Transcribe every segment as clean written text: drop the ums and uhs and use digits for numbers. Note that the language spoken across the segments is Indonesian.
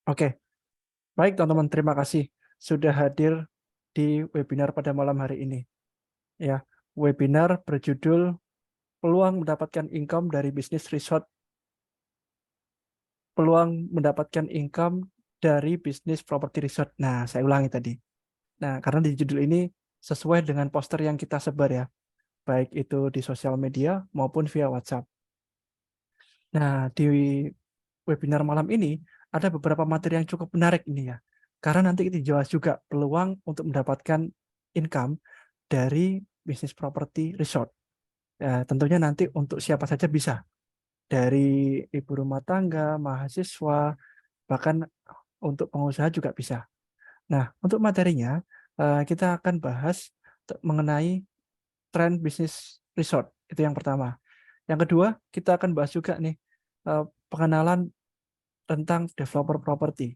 Oke, baik teman-teman, terima kasih sudah hadir di webinar pada malam hari ini. Ya, webinar berjudul peluang mendapatkan income dari bisnis resort, peluang mendapatkan income dari bisnis properti resort. Nah, saya ulangi tadi. Nah, karena di judul ini sesuai dengan poster yang kita sebar ya, baik itu di sosial media maupun via WhatsApp. Nah, di webinar malam ini ada beberapa materi yang cukup menarik ini ya. Karena nanti kita jelas juga peluang untuk mendapatkan income dari bisnis properti resort. Ya, tentunya nanti untuk siapa saja bisa. Dari ibu rumah tangga, mahasiswa, bahkan untuk pengusaha juga bisa. Nah, untuk materinya kita akan bahas mengenai tren bisnis resort. Itu yang pertama. Yang kedua, kita akan bahas juga nih pengenalan tentang developer properti.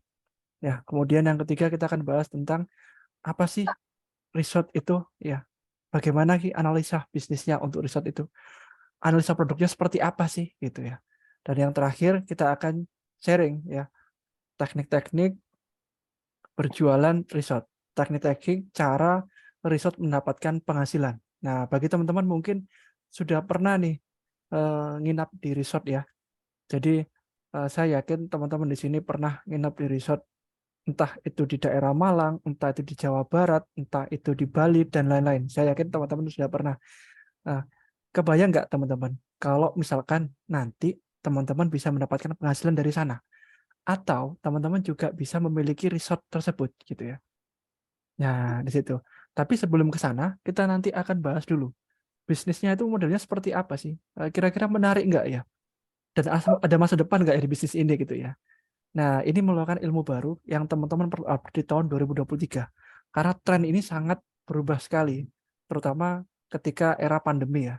Ya, kemudian yang ketiga kita akan bahas tentang apa sih resort itu, ya. Bagaimana analisa bisnisnya untuk resort itu. Analisa produknya seperti apa sih gitu ya. Dan yang terakhir kita akan sharing ya, teknik-teknik berjualan resort. Teknik-teknik cara resort mendapatkan penghasilan. Nah, bagi teman-teman mungkin sudah pernah nih nginap di resort ya. Jadi saya yakin teman-teman di sini pernah nginap di resort, entah itu di daerah Malang, entah itu di Jawa Barat, entah itu di Bali, dan lain-lain. Saya yakin teman-teman sudah pernah. Nah, kebayang nggak teman-teman, kalau misalkan nanti teman-teman bisa mendapatkan penghasilan dari sana, atau teman-teman juga bisa memiliki resort tersebut, gitu ya. Nah, di situ. Tapi sebelum ke sana, kita nanti akan bahas dulu, bisnisnya itu modelnya seperti apa sih? Kira-kira menarik nggak ya? Dan ada masa depan nggak ya di bisnis ini gitu ya? Nah, ini merupakan ilmu baru yang teman-teman perlu update di tahun 2023. Karena tren ini sangat berubah sekali, terutama ketika era pandemi ya.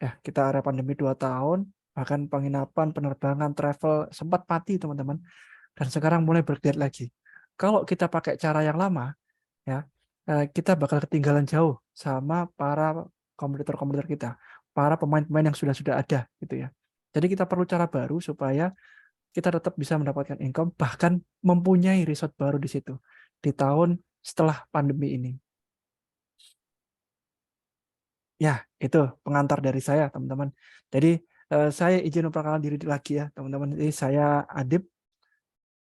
Ya, kita era pandemi 2 tahun, bahkan penginapan, penerbangan, travel sempat mati teman-teman. Dan sekarang mulai bergeliat lagi. Kalau kita pakai cara yang lama, ya, kita bakal ketinggalan jauh sama para kompetitor-kompetitor kita, para pemain-pemain yang sudah ada gitu ya. Jadi kita perlu cara baru supaya kita tetap bisa mendapatkan income, bahkan mempunyai resort baru di situ di tahun setelah pandemi ini. Ya, itu pengantar dari saya, teman-teman. Jadi saya izin memperkenalkan diri lagi ya, teman-teman. Jadi saya Adib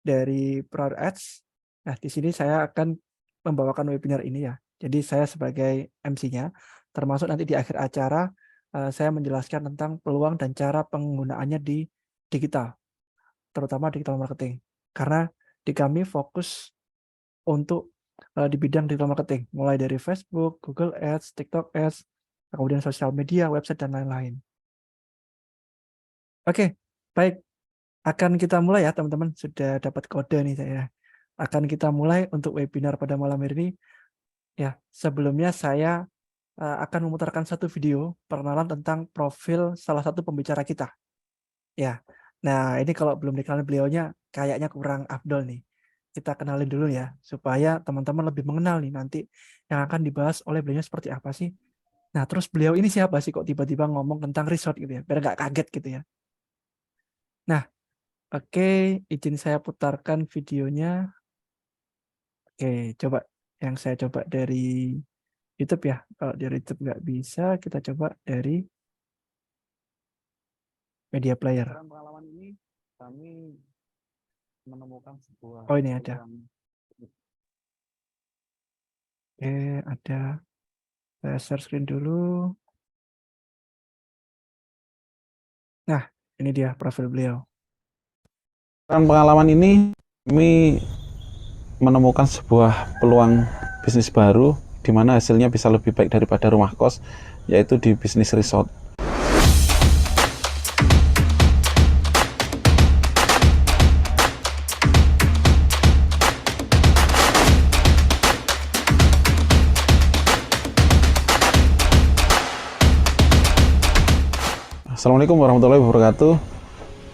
dari Proud Ads. Nah, di sini saya akan membawakan webinar ini ya. Jadi saya sebagai MC-nya, termasuk nanti di akhir acara saya menjelaskan tentang peluang dan cara penggunaannya di digital, terutama digital marketing. Karena di kami fokus untuk di bidang digital marketing, mulai dari Facebook, Google Ads, TikTok Ads, kemudian sosial media, website, dan lain-lain. Oke, baik. Akan kita mulai ya teman-teman, sudah dapat kode nih saya. Akan kita mulai untuk webinar pada malam hari ini. Ya, sebelumnya saya akan memutarkan satu video perkenalan tentang profil salah satu pembicara kita. Ya, nah ini kalau belum dikenal beliaunya kayaknya kurang afdol nih. Kita kenalin dulu ya, supaya teman-teman lebih mengenal nih nanti yang akan dibahas oleh beliau seperti apa sih. Nah, terus beliau ini siapa sih kok tiba-tiba ngomong tentang resort gitu ya, biar nggak kaget gitu ya. Nah, oke, izin saya putarkan videonya. Oke, coba yang saya coba dari YouTube ya. Kalau dari YouTube nggak bisa, kita coba dari media player. Dalam pengalaman ini kami menemukan sebuah Oh, ini ada. Oke, ada. Saya share screen dulu. Nah, ini dia profil beliau. dalam pengalaman ini kami menemukan sebuah peluang bisnis baru di mana hasilnya bisa lebih baik daripada rumah kos, yaitu di bisnis resort. Assalamualaikum warahmatullahi wabarakatuh.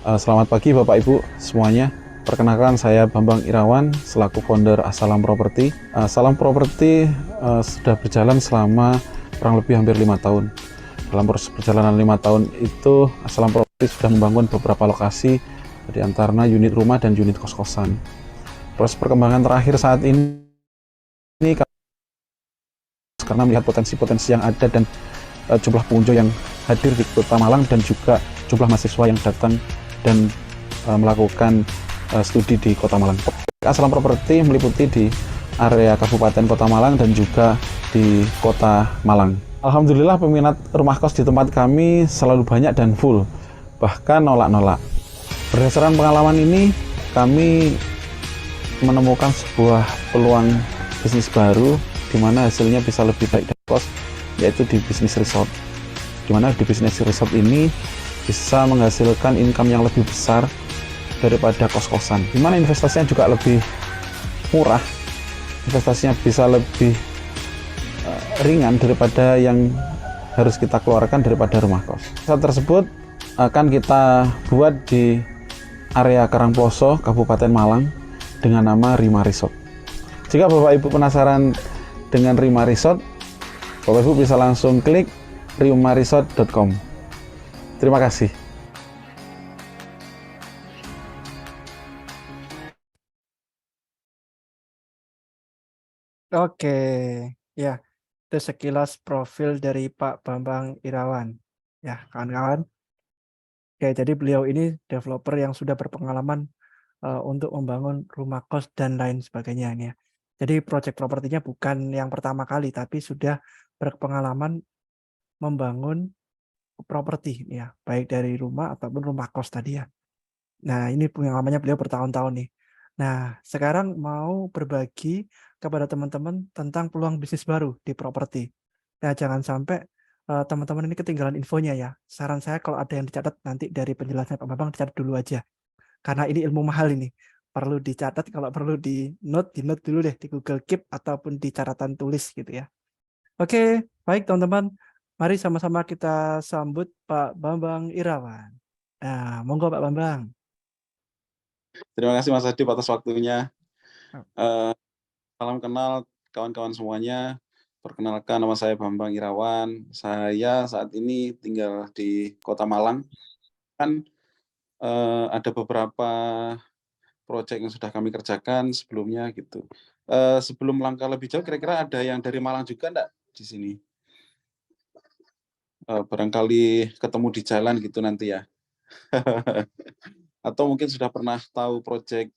Selamat pagi Bapak Ibu semuanya. Perkenalkan, saya Bambang Irawan selaku founder Assalam Property. Assalam Property sudah berjalan selama kurang lebih hampir 5 tahun. Dalam proses perjalanan 5 tahun itu, Assalam Property sudah membangun beberapa lokasi, di antaranya unit rumah dan unit kos-kosan. Proses perkembangan terakhir saat ini karena melihat potensi-potensi yang ada dan jumlah pengunjung yang hadir di Kota Malang dan juga jumlah mahasiswa yang datang dan melakukan studi di Kota Malang. Assalam Property meliputi di area Kabupaten Kota Malang dan juga di Kota Malang. Alhamdulillah peminat rumah kos di tempat kami selalu banyak dan full, bahkan nolak-nolak. Berdasarkan pengalaman ini, kami menemukan sebuah peluang bisnis baru di mana hasilnya bisa lebih baik dari kos, yaitu di bisnis resort. Di mana di bisnis resort ini bisa menghasilkan income yang lebih besar daripada kos-kosan. Di mana investasinya juga lebih murah, investasinya bisa lebih ringan daripada yang harus kita keluarkan daripada rumah kos. Resort tersebut akan kita buat di area Karangploso, Kabupaten Malang dengan nama Rima Resort. Jika Bapak Ibu penasaran dengan Rima Resort, Bapak Ibu bisa langsung klik rimaresort.com. Terima kasih. Oke, ya, itu sekilas profil dari Pak Bambang Irawan. Ya, kawan-kawan. Oke, jadi beliau ini developer yang sudah berpengalaman untuk membangun rumah kos dan lain sebagainya ini ya. Jadi proyek propertinya bukan yang pertama kali, tapi sudah berpengalaman membangun properti ya, baik dari rumah ataupun rumah kos tadi ya. Nah, ini pengalamannya beliau bertahun-tahun nih. Nah, sekarang mau berbagi kepada teman-teman tentang peluang bisnis baru di properti. Nah, jangan sampai teman-teman ini ketinggalan infonya ya. Saran saya kalau ada yang dicatat nanti dari penjelasan Pak Bambang dicatat dulu aja. Karena ini ilmu mahal ini. Perlu dicatat, kalau perlu di note dulu deh di Google Keep ataupun di catatan tulis gitu ya. Oke, baik teman-teman. Mari sama-sama kita sambut Pak Bambang Irawan. Nah, monggo Pak Bambang. Terima kasih Mas Adip atas waktunya. Salam kenal kawan-kawan semuanya. Perkenalkan, nama saya Bambang Irawan. Saya saat ini tinggal di Kota Malang. Kan ada beberapa proyek yang sudah kami kerjakan sebelumnya gitu. Sebelum langkah lebih jauh, kira-kira ada yang dari Malang juga enggak di sini? Barangkali ketemu di jalan gitu nanti ya. Atau mungkin sudah pernah tahu proyek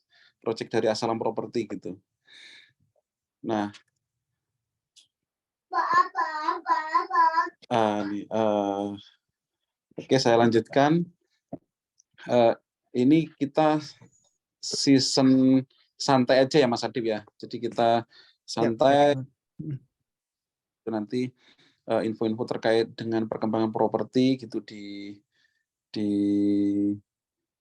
dari Assalam Property gitu. Nah, oke, saya lanjutkan. Ini kita season santai aja ya Mas Adip ya. Jadi kita santai nanti info-info terkait dengan perkembangan properti gitu di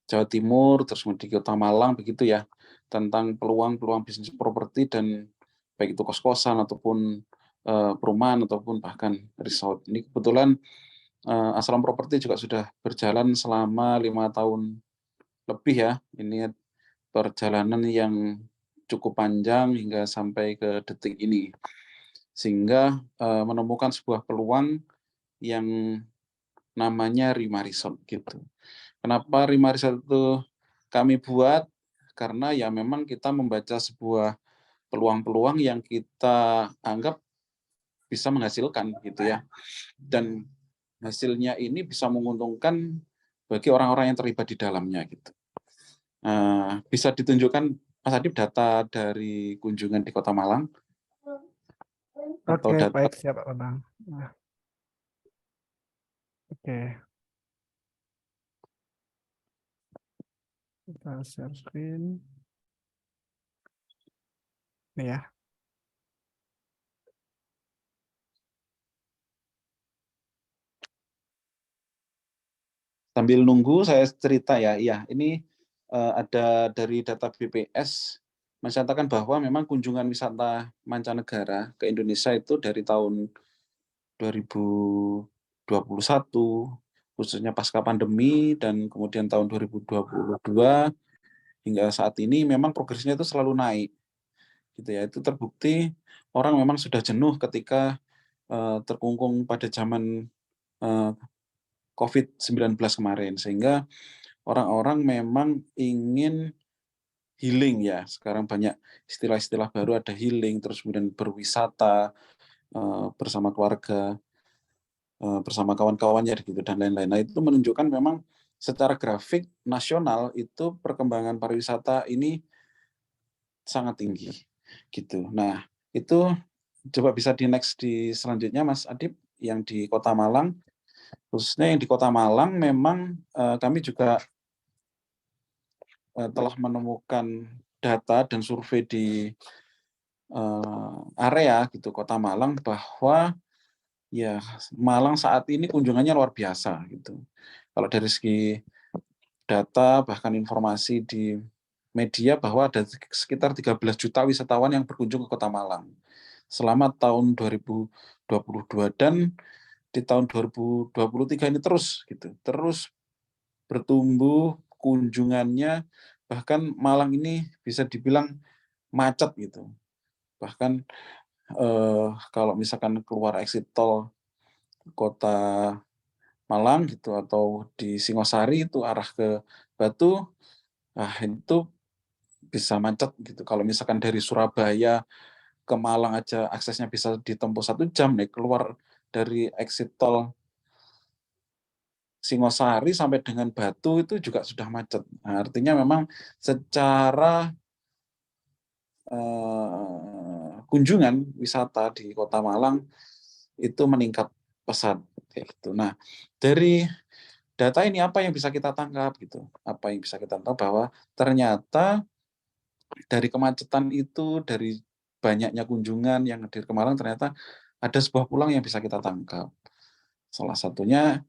Jawa Timur, terus di Kota Malang begitu ya, tentang peluang-peluang bisnis properti dan baik itu kos-kosan ataupun perumahan ataupun bahkan resort. Ini kebetulan Assalam Property juga sudah berjalan selama 5 tahun lebih ya. Ini perjalanan yang cukup panjang hingga sampai ke detik ini. Sehingga menemukan sebuah peluang yang namanya Rima Resort gitu. Kenapa Rima Resort itu kami buat? Karena ya memang kita membaca sebuah peluang-peluang yang kita anggap bisa menghasilkan gitu ya. Dan hasilnya ini bisa menguntungkan bagi orang-orang yang terlibat di dalamnya gitu. Bisa ditunjukkan Mas Adip data dari kunjungan di Kota Malang atau Oke, data. baik siap Pak Bambang. Nah, oke, kita share screen. Nih ya. Sambil nunggu saya cerita ya. Iya, ini ada dari data BPS mencatatkan bahwa memang kunjungan wisata mancanegara ke Indonesia itu dari tahun 2021 khususnya pasca pandemi dan kemudian tahun 2022 hingga saat ini memang progresnya itu selalu naik gitu ya. Itu terbukti orang memang sudah jenuh ketika terkungkung pada zaman COVID-19 kemarin, sehingga orang-orang memang ingin healing ya. Sekarang banyak istilah-istilah baru, ada healing, terus kemudian berwisata bersama keluarga, bersama kawan-kawannya gitu dan lain-lain. Nah, itu menunjukkan memang secara grafik nasional itu perkembangan pariwisata ini sangat tinggi gitu. Nah, itu coba bisa di next di selanjutnya Mas Adip yang di Kota Malang. Khususnya yang di Kota Malang memang kami juga telah menemukan data dan survei di area gitu Kota Malang bahwa ya Malang saat ini kunjungannya luar biasa gitu. Kalau dari segi data bahkan informasi di media bahwa ada sekitar 13 juta wisatawan yang berkunjung ke Kota Malang selama tahun 2022 dan di tahun 2023 ini terus gitu, terus bertumbuh kunjungannya, bahkan Malang ini bisa dibilang macet gitu. Bahkan kalau misalkan keluar exit tol Kota Malang gitu atau di Singosari itu arah ke Batu, itu bisa macet gitu. Kalau misalkan dari Surabaya ke Malang aja aksesnya bisa ditempuh 1 jam nih, keluar dari exit tol Singosari sampai dengan Batu itu juga sudah macet. Nah, artinya memang secara kunjungan wisata di Kota Malang itu meningkat pesat kayak gitu. Nah, dari data ini apa yang bisa kita tangkap gitu? Apa yang bisa kita tangkap bahwa ternyata dari kemacetan itu, dari banyaknya kunjungan yang hadir ke Malang, ternyata ada sebuah peluang yang bisa kita tangkap. Salah satunya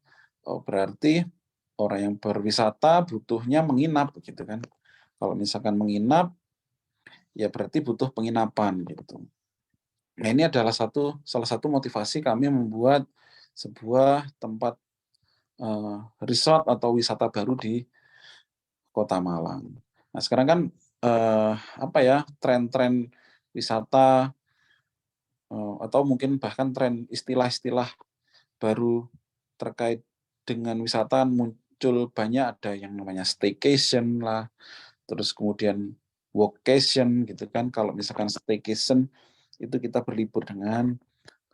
berarti orang yang berwisata butuhnya menginap gitu kan. Kalau misalkan menginap ya berarti butuh penginapan gitu. Nah, ini adalah salah satu motivasi kami membuat sebuah tempat resort atau wisata baru di Kota Malang. Nah, sekarang kan tren-tren wisata atau mungkin bahkan tren istilah-istilah baru terkait dengan wisata muncul banyak, ada yang namanya staycation lah, terus kemudian workation gitu kan. Kalau misalkan staycation itu kita berlibur dengan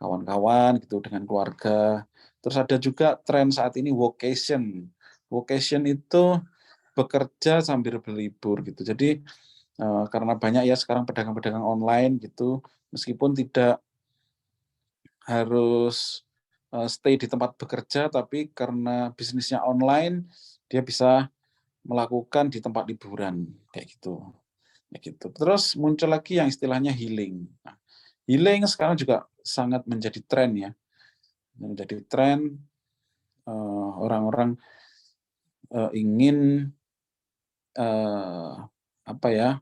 kawan-kawan gitu, dengan keluarga. Terus ada juga tren saat ini workation. Workation itu bekerja sambil berlibur gitu. Jadi karena banyak ya sekarang pedagang-pedagang online gitu, meskipun tidak harus stay di tempat bekerja, tapi karena bisnisnya online, dia bisa melakukan di tempat liburan kayak gitu. Kayak gitu. Terus muncul lagi yang istilahnya healing. Nah, healing sekarang juga sangat menjadi tren ya. Menjadi tren orang-orang ingin apa ya,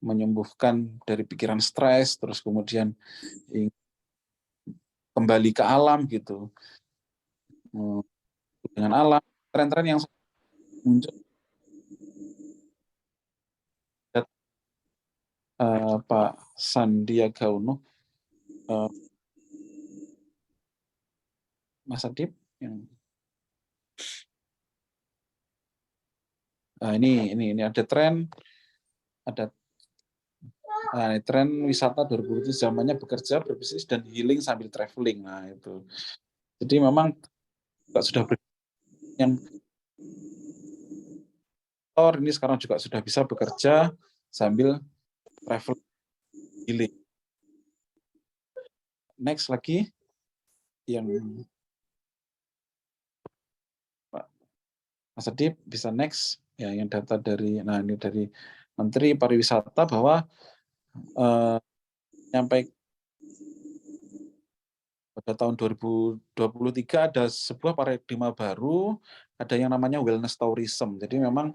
menyembuhkan dari pikiran stres, terus kemudian kembali ke alam gitu. Dengan alam, tren-tren yang muncul Pak Sandiaga Uno, Mas Adip, yang ini ada tren, ada tren wisata 2007 zamannya bekerja, berbisnis dan healing sambil traveling. Nah itu, jadi memang sudah yang ini sekarang juga sudah bisa bekerja sambil travel healing. Next lagi yang Pak Mas Adip bisa next ya, yang data dari ini dari Menteri Pariwisata bahwa sampai pada tahun 2023 ada sebuah paradigma baru, ada yang namanya wellness tourism. Jadi memang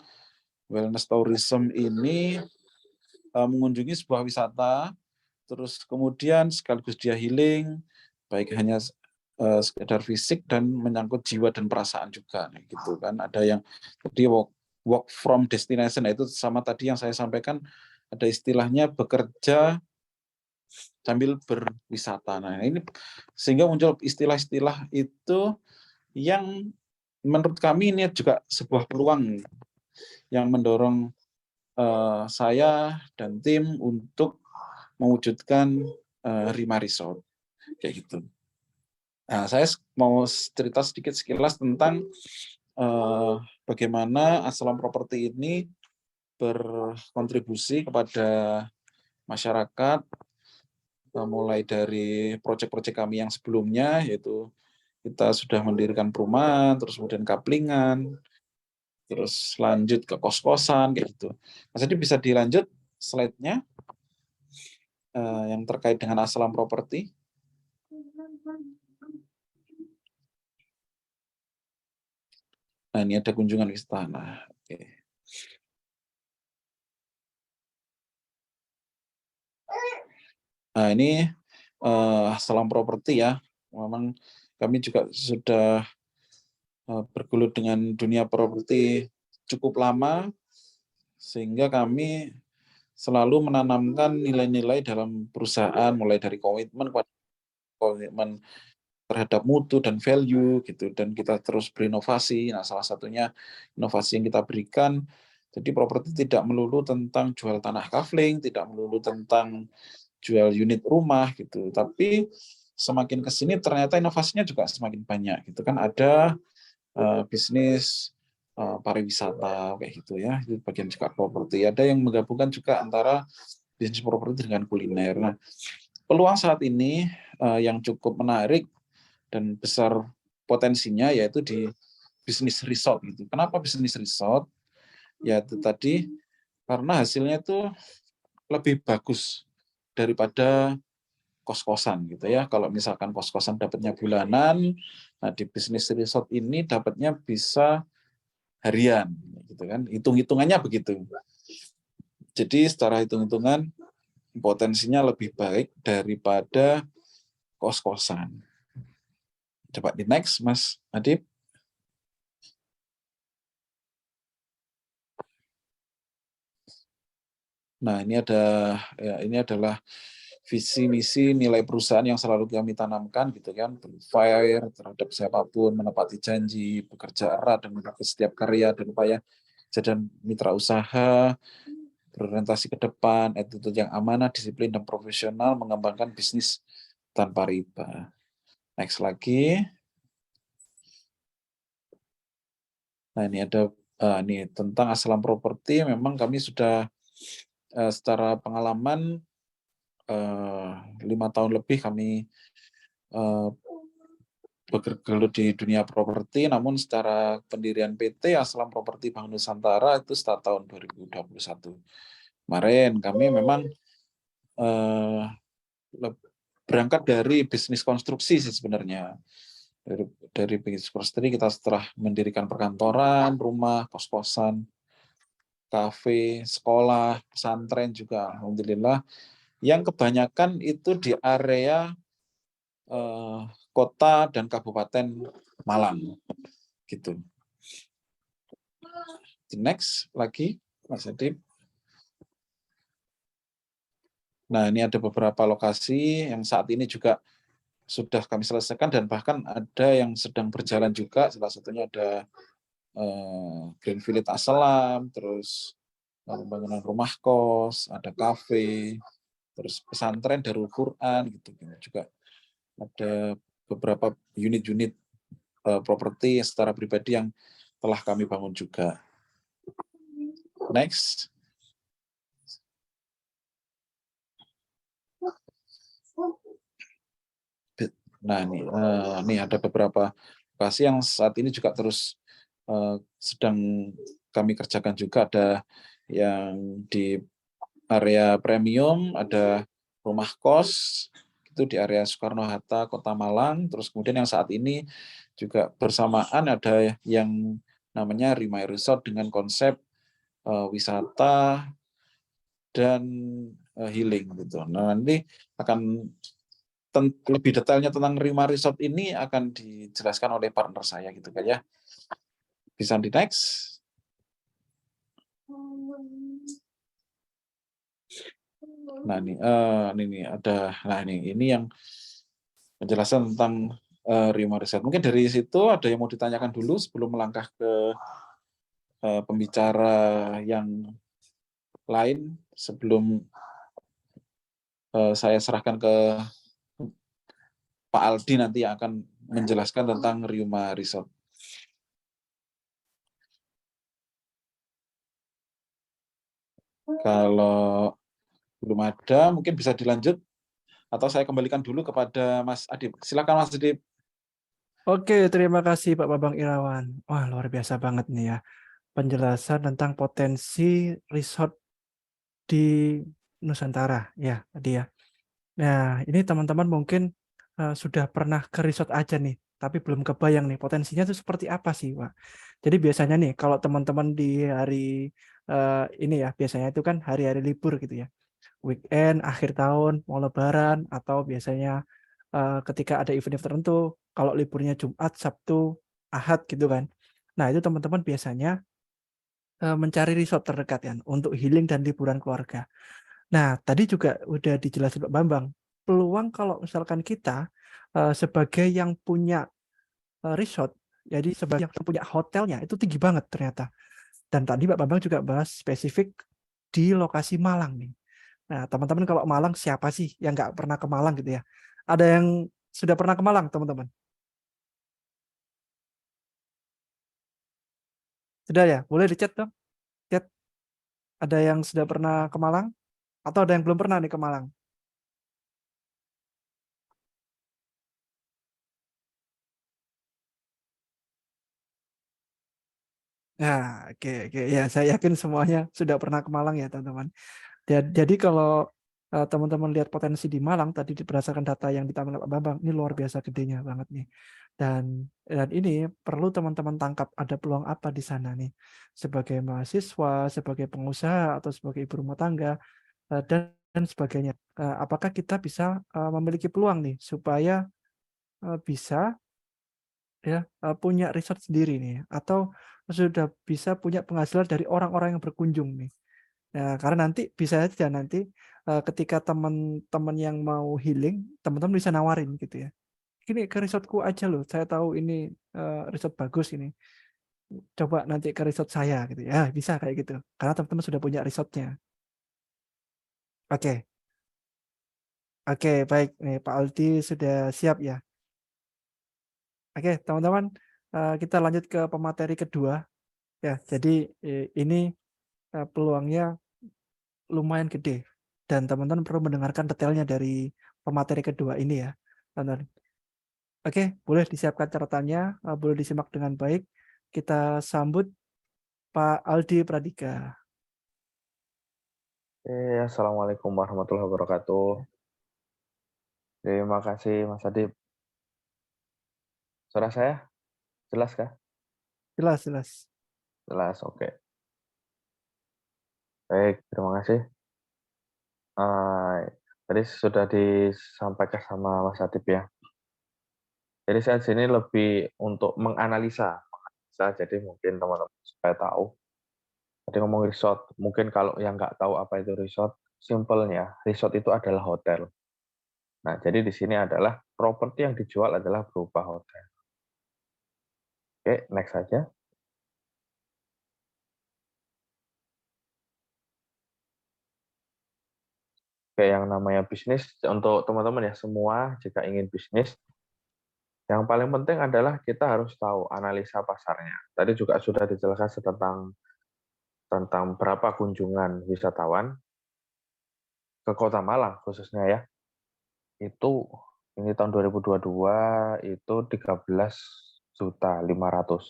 wellness tourism ini mengunjungi sebuah wisata, terus kemudian sekaligus dia healing, baik hanya sekedar fisik dan menyangkut jiwa dan perasaan juga, gitu kan. Ada yang tadi work from destination, itu sama tadi yang saya sampaikan, ada istilahnya bekerja sambil berwisata. Nah, ini sehingga muncul istilah-istilah itu yang menurut kami ini juga sebuah peluang yang mendorong saya dan tim untuk mewujudkan Rima Resort kayak gitu. Nah, saya mau cerita sedikit sekilas tentang bagaimana Assalam Property ini berkontribusi kepada masyarakat, mulai dari proyek-proyek kami yang sebelumnya, yaitu kita sudah mendirikan perumahan, terus kemudian kaplingan, terus lanjut ke kos-kosan kayak gitu. Mas Adi bisa dilanjut slide-nya yang terkait dengan Assalam Property. Nah, ini ada kunjungan istana. Oke. Nah, ini Assalam Property ya. Memang kami juga sudah bergelut dengan dunia properti cukup lama, sehingga kami selalu menanamkan nilai-nilai dalam perusahaan, mulai dari komitmen terhadap mutu dan value gitu, dan kita terus berinovasi. Nah, salah satunya inovasi yang kita berikan, jadi properti tidak melulu tentang jual tanah kafling, tidak melulu tentang jual unit rumah gitu, tapi semakin ke sini ternyata inovasinya juga semakin banyak gitu kan. Ada bisnis pariwisata kayak gitu ya, itu bagian juga properti. Ada yang menggabungkan juga antara bisnis properti dengan kuliner. Nah, peluang saat ini yang cukup menarik dan besar potensinya yaitu di bisnis resort gitu. Kenapa bisnis resort? Ya itu tadi karena hasilnya itu lebih bagus daripada kos-kosan gitu ya. Kalau misalkan kos-kosan dapatnya bulanan, nah di bisnis resort ini dapatnya bisa harian gitu kan. Hitung-hitungannya begitu. Jadi secara hitung-hitungan potensinya lebih baik daripada kos-kosan. Coba di next, Mas Adib. Nah, ini adalah visi misi nilai perusahaan yang selalu kami tanamkan gitu kan, fair terhadap siapapun, menepati janji, bekerja erat dan mendukung setiap karya dan upaya jadi mitra usaha, berorientasi ke depan, attitude yang amanah, disiplin dan profesional, mengembangkan bisnis tanpa riba. Next lagi. Nah, ini ada ini tentang Assalam Property. Memang kami sudah secara pengalaman 5 tahun lebih kami bergelut di dunia properti, namun secara pendirian PT Assalam Property Bank Nusantara itu start tahun 2021. Kemarin kami memang berangkat dari bisnis konstruksi sih sebenarnya. Dari bisnis konstruksi kita setelah mendirikan perkantoran, rumah, kos-kosan, kafe, sekolah, pesantren juga, alhamdulillah. Yang kebanyakan itu di area kota dan kabupaten Malang, gitu. The next lagi, Mas Adib. Nah, ini ada beberapa lokasi yang saat ini juga sudah kami selesaikan dan bahkan ada yang sedang berjalan juga. Salah satunya ada Green Village Assalam, terus pembangunan rumah kos, ada kafe, terus pesantren Darul Quran gitu juga. Ada beberapa unit-unit properti secara pribadi yang telah kami bangun juga. Next. Nah, ini ada beberapa lokasi yang saat ini juga terus sedang kami kerjakan juga. Ada yang di area premium, ada rumah kos, itu di area Soekarno-Hatta, Kota Malang. Terus kemudian yang saat ini juga bersamaan ada yang namanya Rima Resort dengan konsep wisata dan healing gitu. Nah, nanti akan lebih detailnya tentang Rima Resort ini akan dijelaskan oleh partner saya gitu kan ya. Bisa di next. Nah, ini ada, nah ini yang penjelasan tentang Rima Resort. Mungkin dari situ ada yang mau ditanyakan dulu sebelum melangkah ke pembicara yang lain sebelum saya serahkan ke Pak Aldi nanti yang akan menjelaskan tentang Ryuma Resort. Kalau belum ada, mungkin bisa dilanjut atau saya kembalikan dulu kepada Mas Adip. Silakan Mas Adip. Oke, terima kasih Pak Bambang Irawan. Wah, luar biasa banget nih ya. Penjelasan tentang potensi resort di Nusantara ya tadi ya. Nah, ini teman-teman mungkin sudah pernah ke resort aja nih, tapi belum kebayang nih potensinya itu seperti apa sih, Pak. Jadi biasanya nih kalau teman-teman di hari ini ya, biasanya itu kan hari-hari libur gitu ya. Weekend, akhir tahun, mau lebaran atau biasanya ketika ada event-event tertentu, kalau liburnya Jumat, Sabtu, Ahad gitu kan. Nah, itu teman-teman biasanya mencari resort terdekat kan untuk healing dan liburan keluarga. Nah, tadi juga udah dijelasin Pak Bambang, peluang kalau misalkan kita sebagai yang punya resort, jadi sebagai yang punya hotelnya itu tinggi banget ternyata. Dan tadi Pak Bambang juga bahas spesifik di lokasi Malang nih. Nah, teman-teman kalau Malang siapa sih yang nggak pernah ke Malang gitu ya? Ada yang sudah pernah ke Malang, teman-teman? Sudah ya? Boleh di chat dong. Chat. Ada yang sudah pernah ke Malang? Atau ada yang belum pernah nih ke Malang? Nah, oke, oke. Ya, saya yakin semuanya sudah pernah ke Malang ya, teman-teman. Jadi kalau teman-teman lihat potensi di Malang tadi berdasarkan data yang ditampilkan Pak Bambang, ini luar biasa gedenya banget nih. Dan ini perlu teman-teman tangkap ada peluang apa di sana nih. Sebagai mahasiswa, sebagai pengusaha atau sebagai ibu rumah tangga dan sebagainya. Apakah kita bisa memiliki peluang nih supaya bisa ya punya resort sendiri nih atau sudah bisa punya penghasilan dari orang-orang yang berkunjung nih. Ya, karena nanti bisa aja nanti ketika teman-teman yang mau healing, teman-teman bisa nawarin gitu ya. Ini ke resortku aja loh, saya tahu ini resort bagus ini. Coba nanti ke resort saya gitu ya. Bisa kayak gitu. Karena teman-teman sudah punya resortnya. Oke, oke, baik. Nih, Pak Aldi sudah siap ya. Oke, teman-teman, kita lanjut ke pemateri kedua ya. Jadi ini peluangnya lumayan gede dan teman-teman perlu mendengarkan detailnya dari pemateri kedua ini ya, teman-teman. Oke, boleh disiapkan catatannya, boleh disimak dengan baik. Kita sambut Pak Aldi Pradika. Assalamualaikum warahmatullahi wabarakatuh. Terima kasih Mas Adib. Suara saya jelas kah? Jelas, jelas. Jelas, oke. Baik, terima kasih. Tadi sudah disampaikan sama Mas Adib ya. Jadi saya sini lebih untuk menganalisa, jadi mungkin teman-teman supaya tahu. Tadi ngomong resort, mungkin kalau yang nggak tahu apa itu resort, simpelnya resort itu adalah hotel. Nah, jadi di sini adalah properti yang dijual adalah berupa hotel. Oke, next saja. Kayak yang namanya bisnis, untuk teman-teman ya semua jika ingin bisnis, yang paling penting adalah kita harus tahu analisa pasarnya. Tadi juga sudah dijelaskan tentang berapa kunjungan wisatawan ke Kota Malang khususnya ya. Itu ini tahun 2022 itu 13.500.000.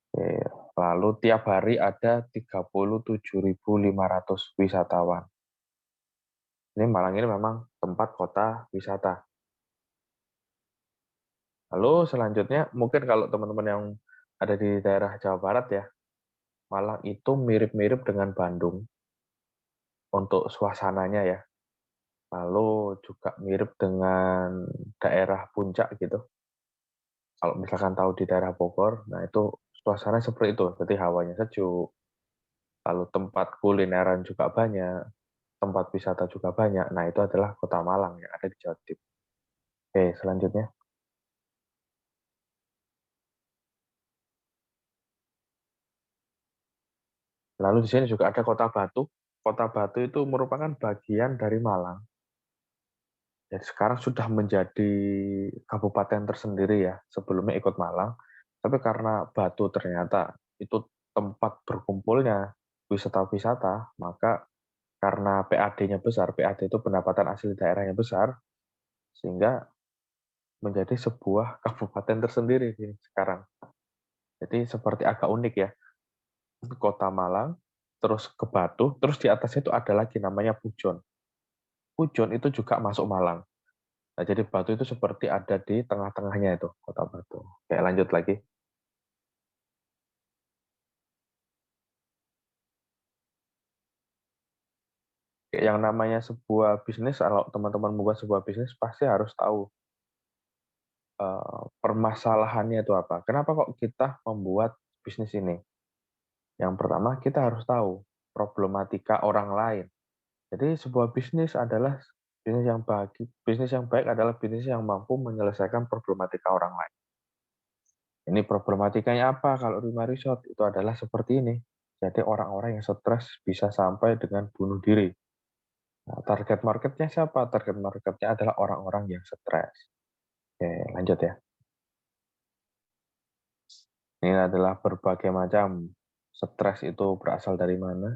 Oke, lalu tiap hari ada 37.500 wisatawan. Ini Malang ini memang tempat kota wisata. Lalu selanjutnya, mungkin kalau teman-teman yang ada di daerah Jawa Barat ya, Malang itu mirip-mirip dengan Bandung untuk suasananya ya. Lalu juga mirip dengan daerah Puncak gitu. Kalau misalkan tahu di daerah Bogor, nah itu suasananya seperti itu. Jadi hawanya sejuk, lalu tempat kulineran juga banyak, tempat wisata juga banyak. Nah itu adalah Kota Malang yang ada di Jawa Timur. Oke, selanjutnya. Lalu di sini juga ada Kota Batu. Kota Batu itu merupakan bagian dari Malang. Jadi sekarang sudah menjadi kabupaten tersendiri ya, sebelumnya ikut Malang. Tapi karena Batu ternyata itu tempat berkumpulnya wisata-wisata, maka karena PAD-nya besar, PAD itu pendapatan asli daerahnya besar, sehingga menjadi sebuah kabupaten tersendiri sekarang. Jadi seperti agak unik ya, Kota Malang, terus ke Batu, terus di atasnya itu ada lagi namanya Pujon. Pujon itu juga masuk Malang. Nah, jadi Batu itu seperti ada di tengah-tengahnya itu, Kota Batu. Oke, lanjut lagi. Yang namanya sebuah bisnis, kalau teman-teman membuat sebuah bisnis, pasti harus tahu permasalahannya itu apa. Kenapa kok kita membuat bisnis ini? Yang pertama, kita harus tahu problematika orang lain. Jadi sebuah bisnis adalah bisnis yang baik adalah bisnis yang mampu menyelesaikan problematika orang lain. Ini problematikanya apa? Kalau Rima Resort itu adalah seperti ini. Jadi orang-orang yang stres bisa sampai dengan bunuh diri. Nah, target marketnya siapa? Target marketnya adalah orang-orang yang stres. Oke, lanjut ya. Ini adalah berbagai macam stres itu berasal dari mana?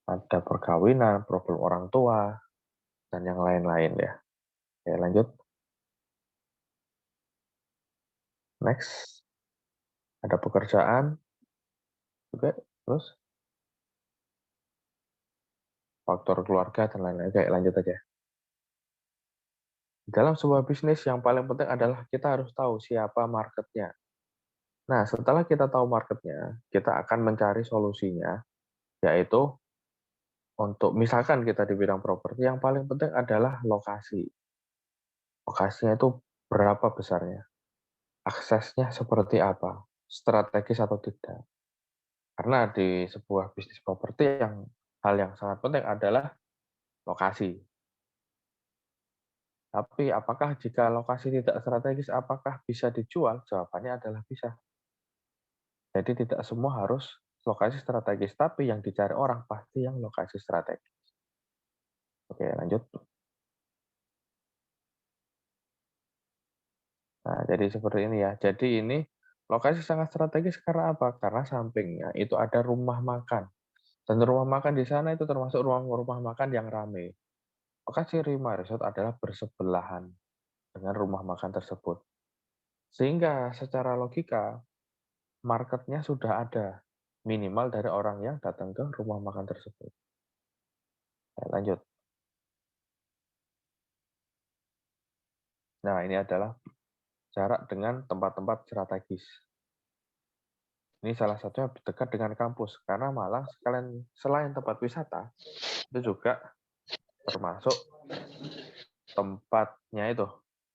Ada perkawinan, problem orang tua, dan yang lain-lain ya. Oke, lanjut. Next. Ada pekerjaan juga, terus faktor keluarga dan lain-lain. Oke, lanjut aja. Dalam sebuah bisnis yang paling penting adalah kita harus tahu siapa marketnya. Nah, setelah kita tahu marketnya, kita akan mencari solusinya, yaitu untuk misalkan kita di bidang properti, yang paling penting adalah lokasi. Lokasinya itu berapa besarnya? Aksesnya seperti apa? Strategis atau tidak? Karena di sebuah bisnis properti hal yang sangat penting adalah lokasi. Tapi apakah jika lokasi tidak strategis, apakah bisa dijual? Jawabannya adalah bisa. Jadi tidak semua harus lokasi strategis, tapi yang dicari orang pasti yang lokasi strategis. Oke, lanjut. Nah, jadi seperti ini ya. Jadi ini lokasi sangat strategis karena apa? Karena sampingnya itu ada rumah makan. Dan rumah makan di sana itu termasuk rumah makan yang ramai. Lokasi Rima Resort adalah bersebelahan dengan rumah makan tersebut. Sehingga secara logika, marketnya sudah ada. Minimal dari orang yang datang ke rumah makan tersebut. Lanjut. Nah, ini adalah jarak dengan tempat-tempat strategis. Ini salah satunya dekat dengan kampus, karena Malang selain tempat wisata, itu juga termasuk tempatnya itu,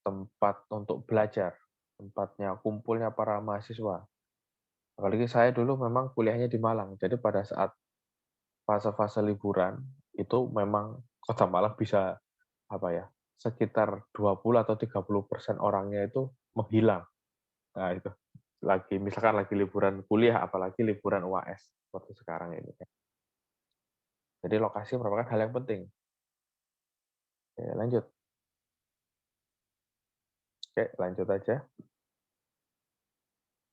tempat untuk belajar, tempatnya kumpulnya para mahasiswa. Apalagi saya dulu memang kuliahnya di Malang, jadi pada saat fase-fase liburan, itu memang Kota Malang bisa sekitar 20 atau 30% orangnya itu menghilang. Nah, itu misalkan lagi liburan kuliah, apalagi liburan UAS seperti sekarang ini. Jadi lokasi merupakan hal yang penting. Oke, lanjut. Oke, lanjut aja.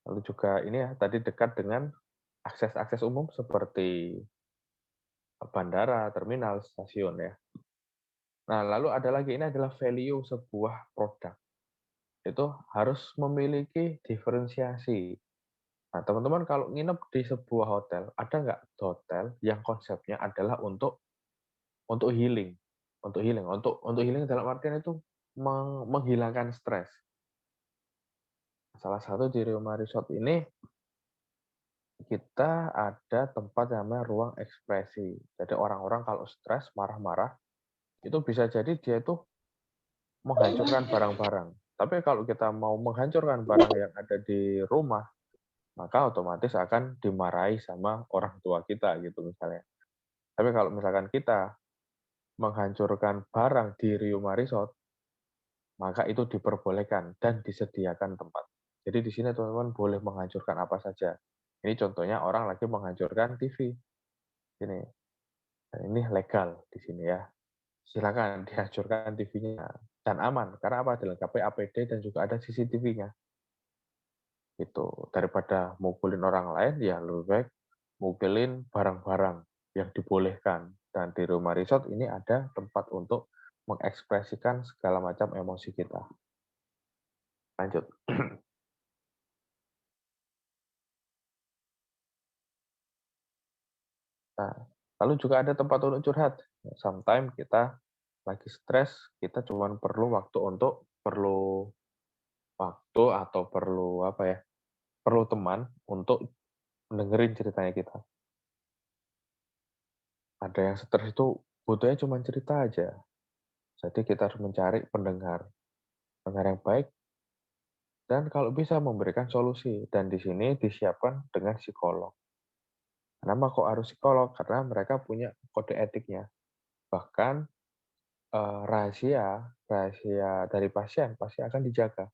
Lalu juga ini ya, tadi dekat dengan akses-akses umum seperti bandara, terminal, stasiun ya. Nah, lalu ada lagi, ini adalah value sebuah produk. Itu harus memiliki diferensiasi. Nah, teman-teman kalau nginep di sebuah hotel, ada nggak hotel yang konsepnya adalah untuk healing, untuk healing dalam artian itu menghilangkan stres. Salah satu di Rima Resort ini kita ada tempat yang namanya ruang ekspresi. Jadi orang-orang kalau stres, marah-marah, itu bisa jadi dia itu menghancurkan barang-barang. Tapi kalau kita mau menghancurkan barang yang ada di rumah, maka otomatis akan dimarahi sama orang tua kita gitu misalnya. Tapi kalau misalkan kita menghancurkan barang di Rima Resort, maka itu diperbolehkan dan disediakan tempat. Jadi di sini teman-teman boleh menghancurkan apa saja. Ini contohnya orang lagi menghancurkan TV. Ini legal di sini ya. Silakan dihancurkan TV-nya dan aman karena apa? Dilengkapi APD dan juga ada CCTV-nya. Gitu. Daripada mukulin orang lain, ya lebih baik mukulin barang-barang yang dibolehkan. Dan di rumah resort ini ada tempat untuk mengekspresikan segala macam emosi kita. Lanjut. Nah, lalu juga ada tempat untuk curhat. Sometimes kita lagi stres, kita cuma perlu waktu atau perlu apa ya? Perlu teman untuk dengerin ceritanya kita. Ada yang stres itu butuhnya cuma cerita aja. Jadi kita harus mencari pendengar yang baik dan kalau bisa memberikan solusi. Dan di sini disiapkan dengan psikolog. Kenapa kok harus psikolog? Karena mereka punya kode etiknya. Bahkan rahasia dari pasien pasti akan dijaga.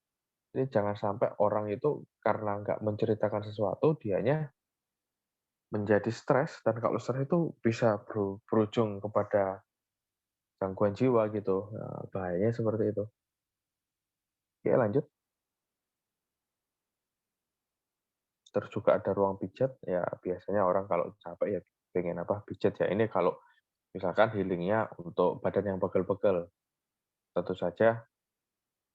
Jadi jangan sampai orang itu karena nggak menceritakan sesuatu, dianya menjadi stres, dan kalau stres itu bisa berujung kepada gangguan jiwa gitu. Nah, bahayanya seperti itu. Oke, lanjut. Terus juga ada ruang pijat, ya biasanya orang kalau capek ya pengen apa pijat ya. Ini kalau misalkan healingnya untuk badan yang pegel-pegel, tentu saja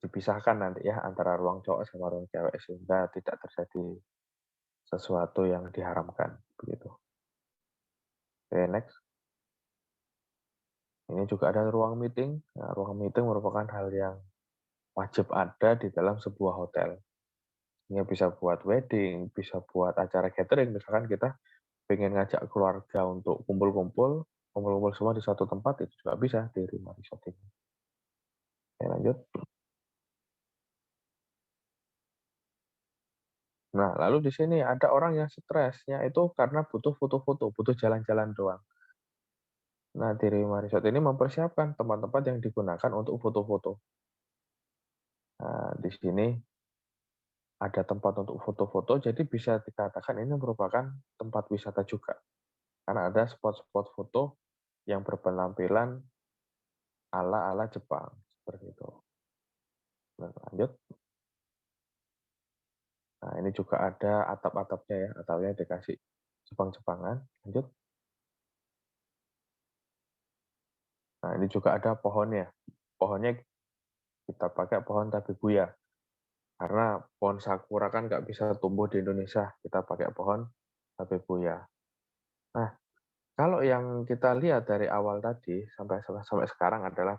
dipisahkan nanti ya antara ruang cowok sama ruang cewek sehingga tidak terjadi sesuatu yang diharamkan begitu. Oke, next. Ini juga ada ruang meeting. Nah, ruang meeting merupakan hal yang wajib ada di dalam sebuah hotel. Ini bisa buat wedding, bisa buat acara catering, misalkan kita pengen ngajak keluarga untuk kumpul-kumpul semua di satu tempat, itu juga bisa di rumah resort ini. Oke, lanjut. Nah, lalu di sini ada orang yang stresnya itu karena butuh foto-foto, butuh jalan-jalan doang. Nah, di rumah resort ini mempersiapkan tempat-tempat yang digunakan untuk foto-foto. Nah, di sini ada tempat untuk foto-foto, jadi bisa dikatakan ini merupakan tempat wisata juga. Karena ada spot-spot foto yang berpenampilan ala-ala Jepang, seperti itu. Nah, lanjut. Nah, ini juga ada atap-atapnya ya, atapnya dikasih Jepang-Jepangan. Lanjut. Nah, ini juga ada pohonnya. Pohonnya kita pakai pohon tabebuya. Karena pohon sakura kan nggak bisa tumbuh di Indonesia, kita pakai pohon tabebuya. Nah, kalau yang kita lihat dari awal tadi sampai sekarang adalah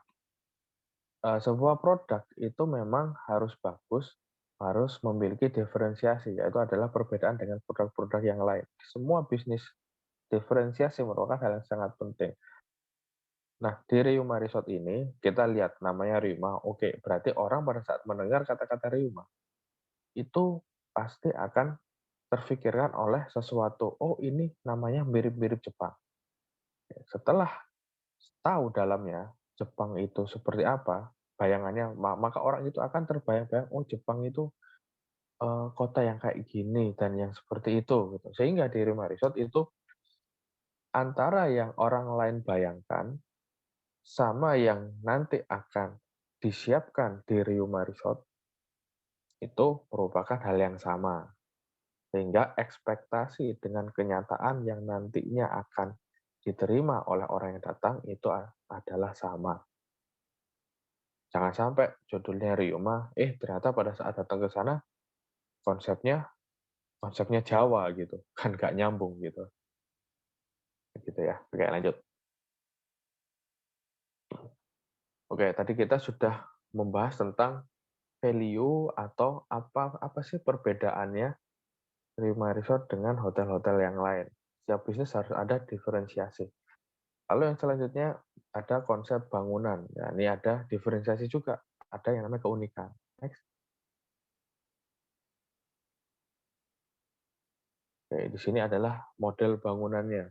sebuah produk itu memang harus bagus, harus memiliki diferensiasi, yaitu adalah perbedaan dengan produk-produk yang lain. Semua bisnis diferensiasi merupakan hal yang sangat penting. Nah, di Ryuma Resort ini, kita lihat namanya Ryuma, oke, berarti orang pada saat mendengar kata-kata Ryuma, itu pasti akan terfikirkan oleh sesuatu, oh ini namanya mirip-mirip Jepang. Setelah tahu dalamnya Jepang itu seperti apa, bayangannya, maka orang itu akan terbayang-bayang, oh Jepang itu kota yang kayak gini dan yang seperti itu. Gitu. Sehingga di Ryuma Resort itu antara yang orang lain bayangkan sama yang nanti akan disiapkan di Ryuma Resort itu merupakan hal yang sama. Sehingga ekspektasi dengan kenyataan yang nantinya akan diterima oleh orang yang datang itu adalah sama. Jangan sampai judulnya Ryuma, ternyata pada saat datang ke sana konsepnya konsepnya Jawa gitu, kan nggak nyambung gitu. Gitu ya. Oke, lanjut. Oke, tadi kita sudah membahas tentang value atau apa sih perbedaannya Ryuma Resort dengan hotel-hotel yang lain. Setiap bisnis harus ada diferensiasi. Lalu yang selanjutnya ada konsep bangunan. Nah, ini ada diferensiasi juga. Ada yang namanya keunikan. Next. Oke, di sini adalah model bangunannya.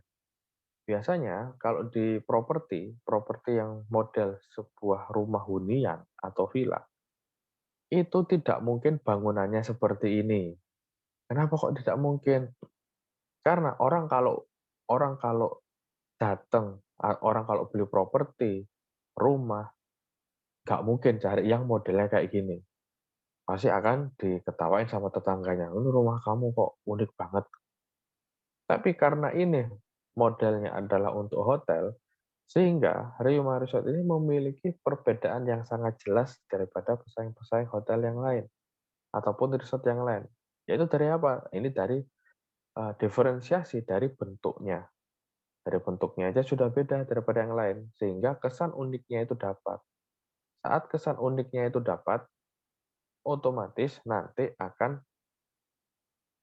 Biasanya kalau di properti yang model sebuah rumah hunian atau villa, itu tidak mungkin bangunannya seperti ini. Kenapa kok tidak mungkin? Karena orang kalau datang, orang kalau beli properti, rumah, nggak mungkin cari yang modelnya kayak gini. Pasti akan diketawain sama tetangganya, "Ini rumah kamu kok unik banget." Tapi karena ini modelnya adalah untuk hotel, sehingga Riuma Resort ini memiliki perbedaan yang sangat jelas daripada pesaing-pesaing hotel yang lain ataupun resort yang lain. Yaitu dari apa? Ini dari diferensiasi dari bentuknya. Dari bentuknya aja sudah beda daripada yang lain, sehingga kesan uniknya itu dapat. Saat kesan uniknya itu dapat, otomatis nanti akan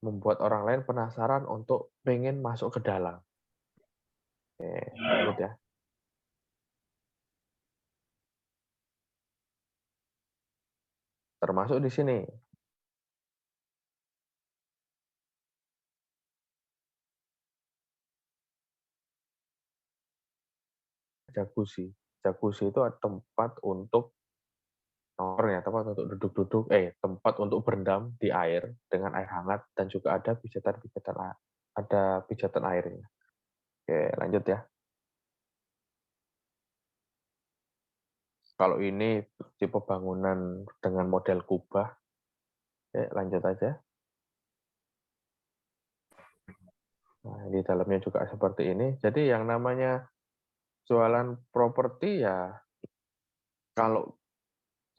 membuat orang lain penasaran untuk pengen masuk ke dalam. Oke, lanjut ya. Termasuk di sini, jacuzzi. Jacuzzi itu tempat untuk tempat untuk duduk-duduk, tempat untuk berendam di air dengan air hangat dan juga ada pijatan airnya. Oke, lanjut ya. Kalau ini tipe bangunan dengan model kubah, lanjut aja. Nah, di dalamnya juga seperti ini. Jadi yang namanya jualan properti ya kalau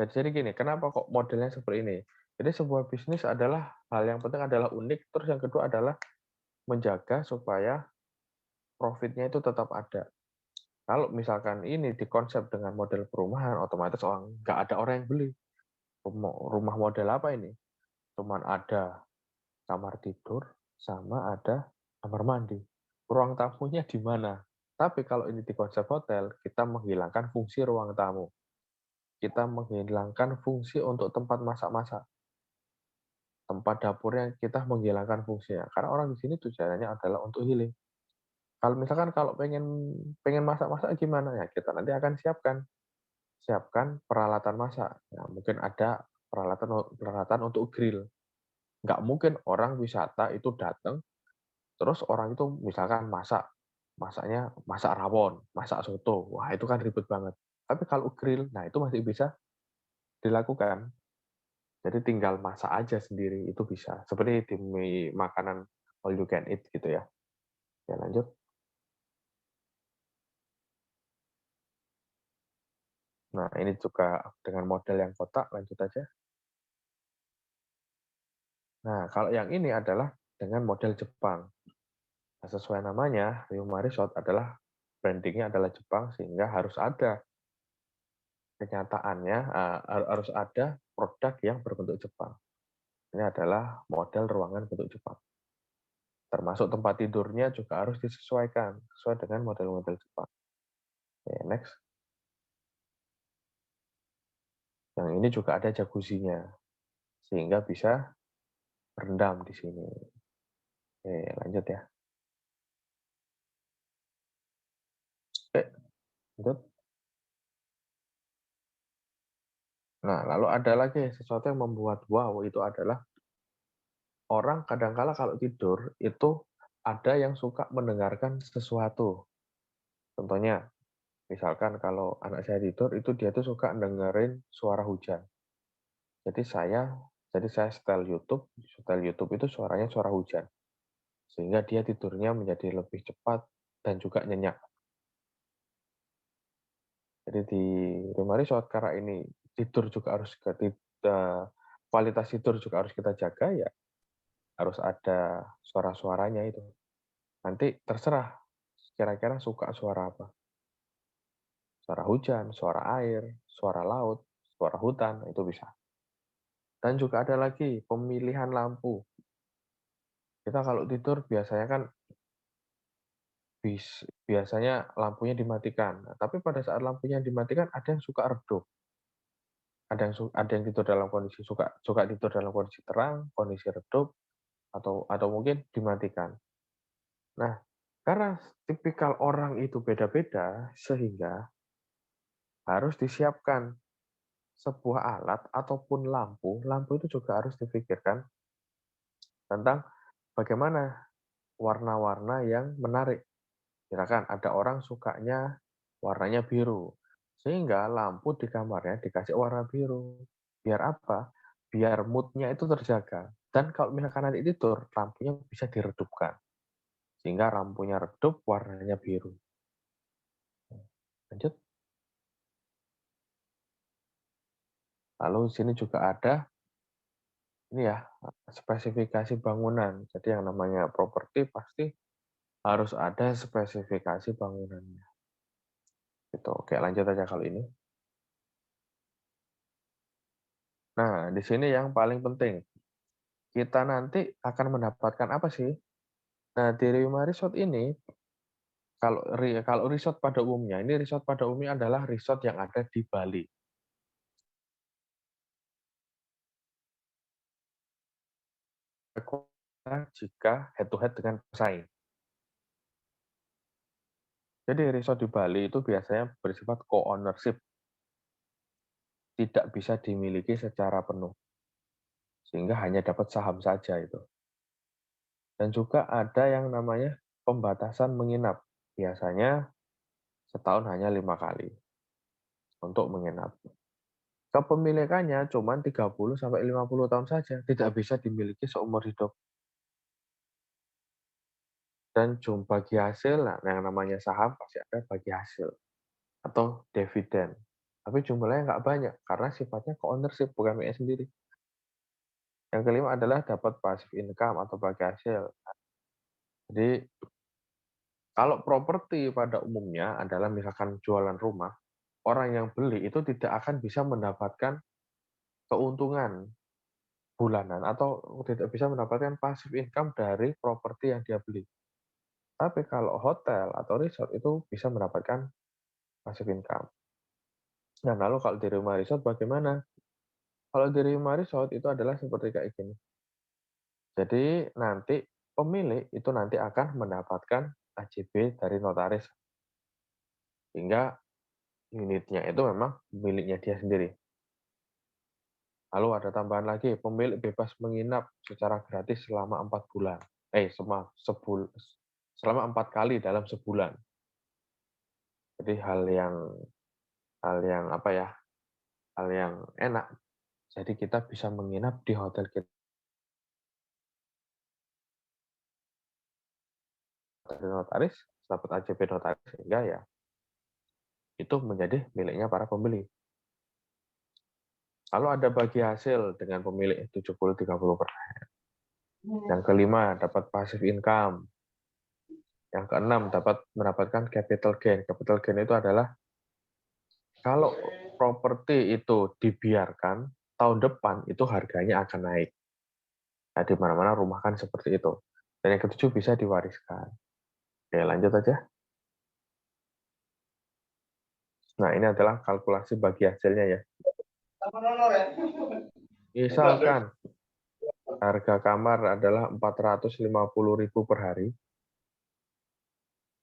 jadi gini, kenapa kok modelnya seperti ini? Jadi sebuah bisnis adalah hal yang penting adalah unik, terus yang kedua adalah menjaga supaya profitnya itu tetap ada. Kalau misalkan ini dikonsep dengan model perumahan, otomatis nggak ada orang yang beli. Rumah model apa ini? Cuman ada kamar tidur, sama ada kamar mandi. Ruang tamunya di mana? Tapi kalau ini di konsep hotel, kita menghilangkan fungsi ruang tamu. Kita menghilangkan fungsi untuk tempat masak-masak. Tempat dapurnya kita menghilangkan fungsinya. Karena orang di sini tujuannya adalah untuk healing. Kalau misalkan kalau pengen masak-masak gimana ya, kita nanti akan siapkan peralatan masak. Ya, mungkin ada peralatan untuk grill. Nggak mungkin orang wisata itu datang, terus orang itu misalkan masaknya masak rawon, masak soto. Wah, itu kan ribet banget. Tapi kalau grill, nah itu masih bisa dilakukan. Jadi tinggal masak aja sendiri, itu bisa. Seperti di makanan all you can eat gitu ya. Ya lanjut. Nah, ini juga dengan model yang kotak, lanjut aja. Nah, kalau yang ini adalah dengan model Jepang. Nah, sesuai namanya, Ryuma Resort adalah brandingnya adalah Jepang, sehingga harus ada kenyataannya, harus ada produk yang berbentuk Jepang. Ini adalah model ruangan bentuk Jepang. Termasuk tempat tidurnya juga harus disesuaikan, sesuai dengan model-model Jepang. Oke, next. Yang ini juga ada jacuzzi-nya, sehingga bisa berendam di sini. Oke, lanjut ya. Oke, lanjut. Nah, lalu ada lagi sesuatu yang membuat wow, itu adalah orang kadangkala kalau tidur itu ada yang suka mendengarkan sesuatu. Contohnya, misalkan kalau anak saya tidur itu dia tuh suka dengerin suara hujan. Jadi saya setel YouTube itu suaranya suara hujan. Sehingga dia tidurnya menjadi lebih cepat dan juga nyenyak. Jadi di rumah resort karena ini tidur juga harus kualitas tidur juga harus kita jaga ya, harus ada suara-suaranya itu. Nanti terserah kira-kira suka suara apa. Suara hujan, suara air, suara laut, suara hutan, itu bisa. Dan juga ada lagi pemilihan lampu. Kita kalau tidur biasanya kan biasanya lampunya dimatikan. Nah, tapi pada saat lampunya dimatikan ada yang suka redup. Ada yang tidur dalam kondisi suka tidur dalam kondisi terang, kondisi redup, atau mungkin dimatikan. Nah, karena tipikal orang itu beda-beda, sehingga harus disiapkan sebuah alat ataupun lampu itu juga harus difikirkan tentang bagaimana warna-warna yang menarik. Misalkan ada orang sukanya warnanya biru, sehingga lampu di kamarnya dikasih warna biru. Biar apa? Biar mood-nya itu terjaga. Dan kalau misalkan nanti tidur, lampunya bisa diredupkan. Sehingga lampunya redup, warnanya biru. Lanjut. Lalu di sini juga ada ini ya, spesifikasi bangunan. Jadi yang namanya properti pasti harus ada spesifikasi bangunannya. Gitu. Oke, lanjut aja kali ini. Nah, di sini yang paling penting, kita nanti akan mendapatkan apa sih? Nah, di Rima Resort ini, kalau resort pada umumnya, ini resort pada umumnya adalah resort yang ada di Bali. Jika head to head dengan pesaing. Jadi resort di Bali itu biasanya bersifat co-ownership, tidak bisa dimiliki secara penuh, sehingga hanya dapat saham saja itu. Dan juga ada yang namanya pembatasan menginap, biasanya setahun hanya 5 kali untuk menginap. Kepemilikannya cuma 30-50 tahun saja, tidak bisa dimiliki seumur hidup. Dan bagi hasil, nah yang namanya saham pasti ada bagi hasil atau dividen. Tapi jumlahnya nggak banyak karena sifatnya co-ownership, bukan milik sendiri. Yang kelima adalah dapat passive income atau bagi hasil. Jadi kalau properti pada umumnya adalah misalkan jualan rumah, orang yang beli itu tidak akan bisa mendapatkan keuntungan bulanan atau tidak bisa mendapatkan passive income dari properti yang dia beli. Tapi kalau hotel atau resort itu bisa mendapatkan passive income. Nah, lalu kalau di rumah resort bagaimana? Kalau di rumah resort itu adalah seperti kayak gini. Jadi nanti pemilik itu nanti akan mendapatkan AJB dari notaris. Hingga unitnya itu memang miliknya dia sendiri. Lalu ada tambahan lagi, pemilik bebas menginap secara gratis selama 4 bulan. Selama 4 kali dalam sebulan. Jadi hal yang apa ya? Hal yang enak. Jadi kita bisa menginap di hotel kita dari notaris, dapat AJB notaris sehingga ya itu menjadi miliknya para pembeli. Lalu ada bagi hasil dengan pemilik 70-30%. Yang kelima dapat passive income. Yang keenam dapat mendapatkan capital gain. Capital gain itu adalah kalau properti itu dibiarkan, tahun depan itu harganya akan naik. Nah, di mana-mana rumah kan seperti itu. Dan yang ketujuh bisa diwariskan. Oke, lanjut aja. Nah, ini adalah kalkulasi bagi hasilnya ya. Misalkan harga kamar adalah 450.000 per hari,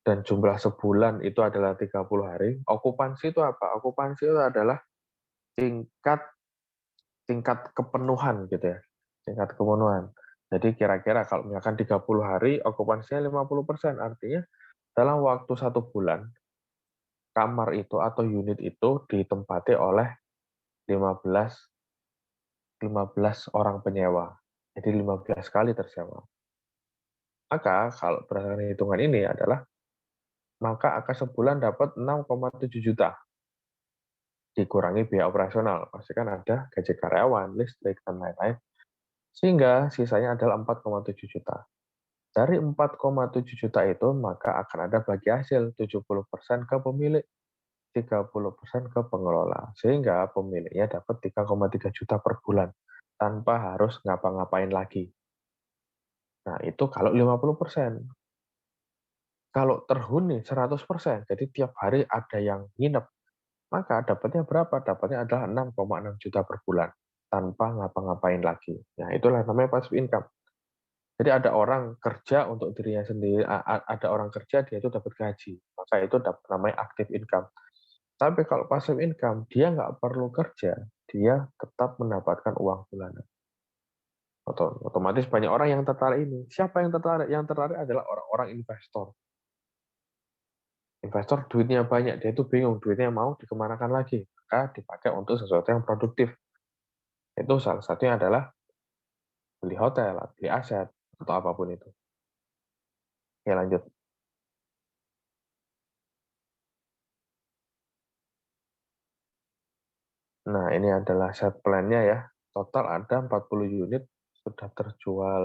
dan jumlah sebulan itu adalah 30 hari. Okupansi itu apa? Okupansi itu adalah tingkat kepenuhan gitu ya. Tingkat kepenuhan. Jadi kira-kira kalau misalkan 30 hari, okupansinya 50%. Artinya dalam waktu 1 bulan, kamar itu atau unit itu ditempati oleh 15 orang penyewa. Jadi 15 kali tersewa. Maka kalau berdasarkan hitungan ini adalah, maka akan sebulan dapat 6,7 juta. Dikurangi biaya operasional, pasti kan ada gaji karyawan, listrik, dan lain-lain. Sehingga sisanya adalah 4,7 juta. Dari 4,7 juta itu, maka akan ada bagi hasil 70% ke pemilik, 30% ke pengelola. Sehingga pemiliknya dapat 3,3 juta per bulan, tanpa harus ngapa-ngapain lagi. Nah, itu kalau 50%. Kalau terhuni 100%, jadi tiap hari ada yang nginep, maka dapatnya berapa? Dapatnya adalah 6,6 juta per bulan, tanpa ngapa-ngapain lagi. Nah, itulah namanya passive income. Jadi ada orang kerja untuk dirinya sendiri, ada orang kerja dia itu dapat gaji, maka itu dapat namanya active income. Tapi kalau passive income, dia nggak perlu kerja, dia tetap mendapatkan uang bulanan. Otomatis banyak orang yang tertarik ini. Siapa yang tertarik? Yang tertarik adalah orang-orang investor. Investor duitnya banyak, dia itu bingung duitnya mau dikemanakan lagi. Maka dipakai untuk sesuatu yang produktif. Itu salah satunya adalah beli hotel, beli aset, atau apapun itu. Oke, lanjut. Nah, ini adalah set plan-nya ya. Total ada 40 unit, sudah terjual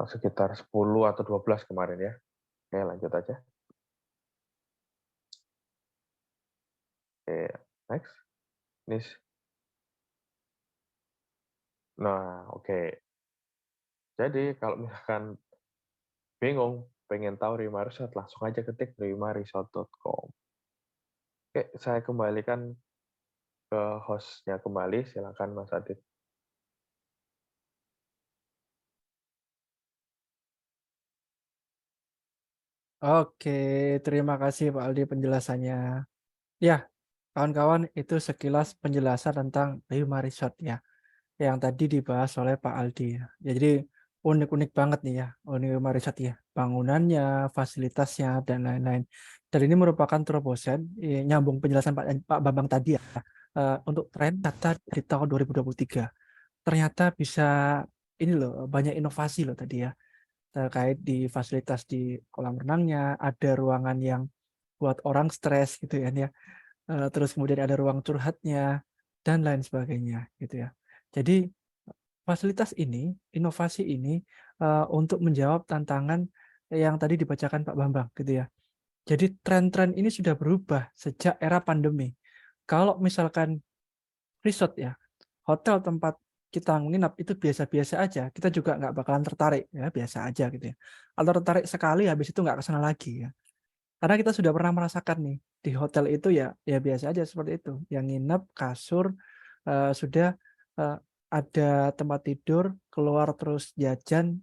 sekitar 10 atau 12 kemarin ya. Oke, lanjut aja. Oke, next. Ini. Nah, oke. Jadi, kalau misalkan bingung, pengen tahu Rima Resort, langsung aja ketik rimaresort.com. Oke, saya kembalikan ke host-nya kembali. Silakan Mas Adit. Oke, terima kasih Pak Aldi penjelasannya. Ya, kawan-kawan, itu sekilas penjelasan tentang Rima Resort ya, yang tadi dibahas oleh Pak Aldi ya. Ya, jadi unik-unik banget nih ya, Rima Resort ya, bangunannya, fasilitasnya, dan lain-lain. Dan ini merupakan terobosan, nyambung penjelasan Pak Bambang tadi ya, untuk tren data di tahun 2023. Ternyata bisa ini loh, banyak inovasi loh tadi ya, terkait di fasilitas di kolam renangnya, ada ruangan yang buat orang stres gitu kan ya. Terus kemudian ada ruang curhatnya dan lain sebagainya gitu ya. Jadi fasilitas ini, inovasi ini untuk menjawab tantangan yang tadi dibacakan Pak Bambang gitu ya. Jadi tren-tren ini sudah berubah sejak era pandemi. Kalau misalkan resort ya, hotel tempat kita menginap itu biasa-biasa aja, kita juga nggak bakalan tertarik ya, biasa aja gitu ya. Atau tertarik sekali habis itu nggak ke sana lagi ya. Karena kita sudah pernah merasakan nih, di hotel itu ya ya biasa aja seperti itu. Yang nginep, kasur, sudah, eee, ada tempat tidur, keluar terus jajan,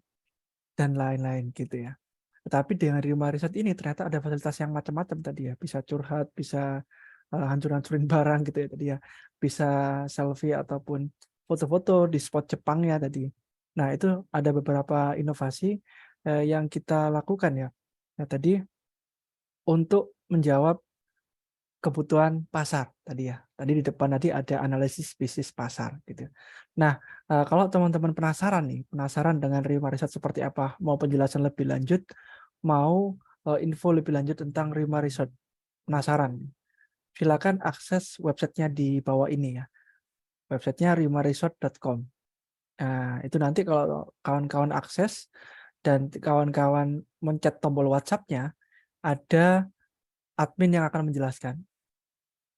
dan lain-lain gitu ya. Tetapi dengan Rima Resort ini ternyata ada fasilitas yang macam-macam tadi ya, bisa curhat, bisa, hancur-hancurin barang gitu ya tadi ya, bisa selfie ataupun foto-foto di spot Jepangnya tadi. Nah itu ada beberapa inovasi, yang kita lakukan ya. Nah tadi untuk menjawab kebutuhan pasar tadi ya. Tadi di depan tadi ada analisis bisnis pasar gitu. Nah, kalau teman-teman penasaran nih, penasaran dengan Rima Resort seperti apa, mau penjelasan lebih lanjut, mau, info lebih lanjut tentang Rima Resort, penasaran, silakan akses websitenya di bawah ini ya, websitenya rimaresort.com. Nah, itu nanti kalau kawan-kawan akses dan kawan-kawan mencet tombol WhatsApp-nya, ada admin yang akan menjelaskan.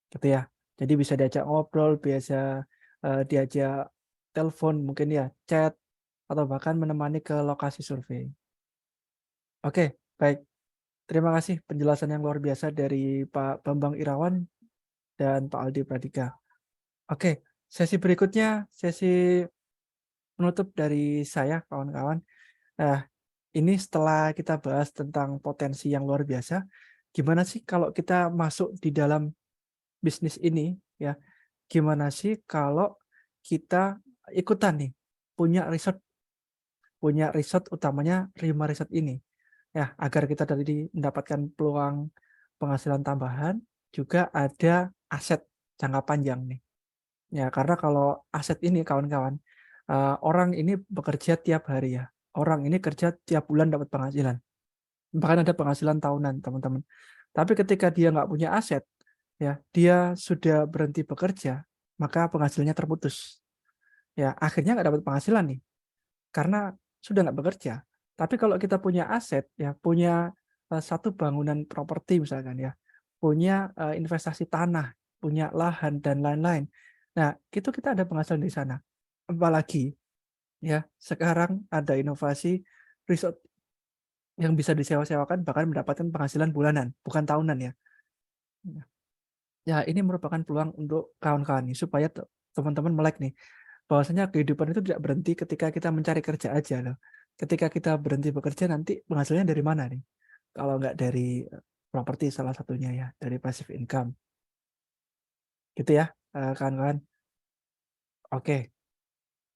Gitu ya. Jadi bisa diajak ngobrol, biasa, diajak telepon mungkin ya, chat, atau bahkan menemani ke lokasi survei. Oke, baik. Terima kasih penjelasan yang luar biasa dari Pak Bambang Irawan dan Pak Aldi Pradika. Oke, sesi berikutnya, sesi penutup dari saya, kawan-kawan. Nah, ini setelah kita bahas tentang potensi yang luar biasa, gimana sih kalau kita masuk di dalam bisnis ini ya, gimana sih kalau kita ikutan nih punya resort utamanya Rima Resort ini ya, agar kita tadi mendapatkan peluang penghasilan tambahan, juga ada aset jangka panjang nih. Ya, karena kalau aset ini kawan-kawan, orang ini bekerja tiap hari ya, orang ini kerja tiap bulan dapat penghasilan, bahkan ada penghasilan tahunan teman-teman. Tapi ketika dia nggak punya aset, ya dia sudah berhenti bekerja, maka penghasilannya terputus. Ya akhirnya nggak dapat penghasilan nih, karena sudah nggak bekerja. Tapi kalau kita punya aset, ya punya satu bangunan properti misalkan ya, punya investasi tanah, punya lahan dan lain-lain. Nah itu kita ada penghasilan di sana. Apalagi ya sekarang ada inovasi resort yang bisa disewa-sewakan bahkan mendapatkan penghasilan bulanan, bukan tahunan ya. Ya, ini merupakan peluang untuk kawan-kawan nih, supaya teman-teman melek nih, bahwasanya kehidupan itu tidak berhenti ketika kita mencari kerja aja loh. Ketika kita berhenti bekerja nanti penghasilannya dari mana nih? Kalau nggak dari properti salah satunya ya, dari passive income. Gitu ya, kawan-kawan. Oke.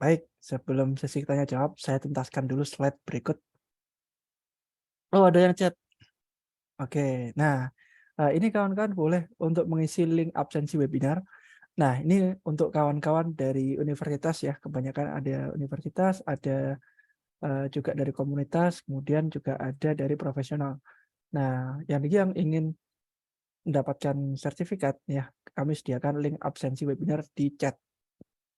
Baik, sebelum sesi tanya jawab, saya tuntaskan dulu slide berikut. Oh, ada yang chat. Oke, nah ini kawan-kawan boleh untuk mengisi link absensi webinar. Nah, ini untuk kawan-kawan dari universitas ya, kebanyakan ada universitas, ada juga dari komunitas, kemudian juga ada dari profesional. Nah, yang ingin mendapatkan sertifikat ya, kami sediakan link absensi webinar di chat.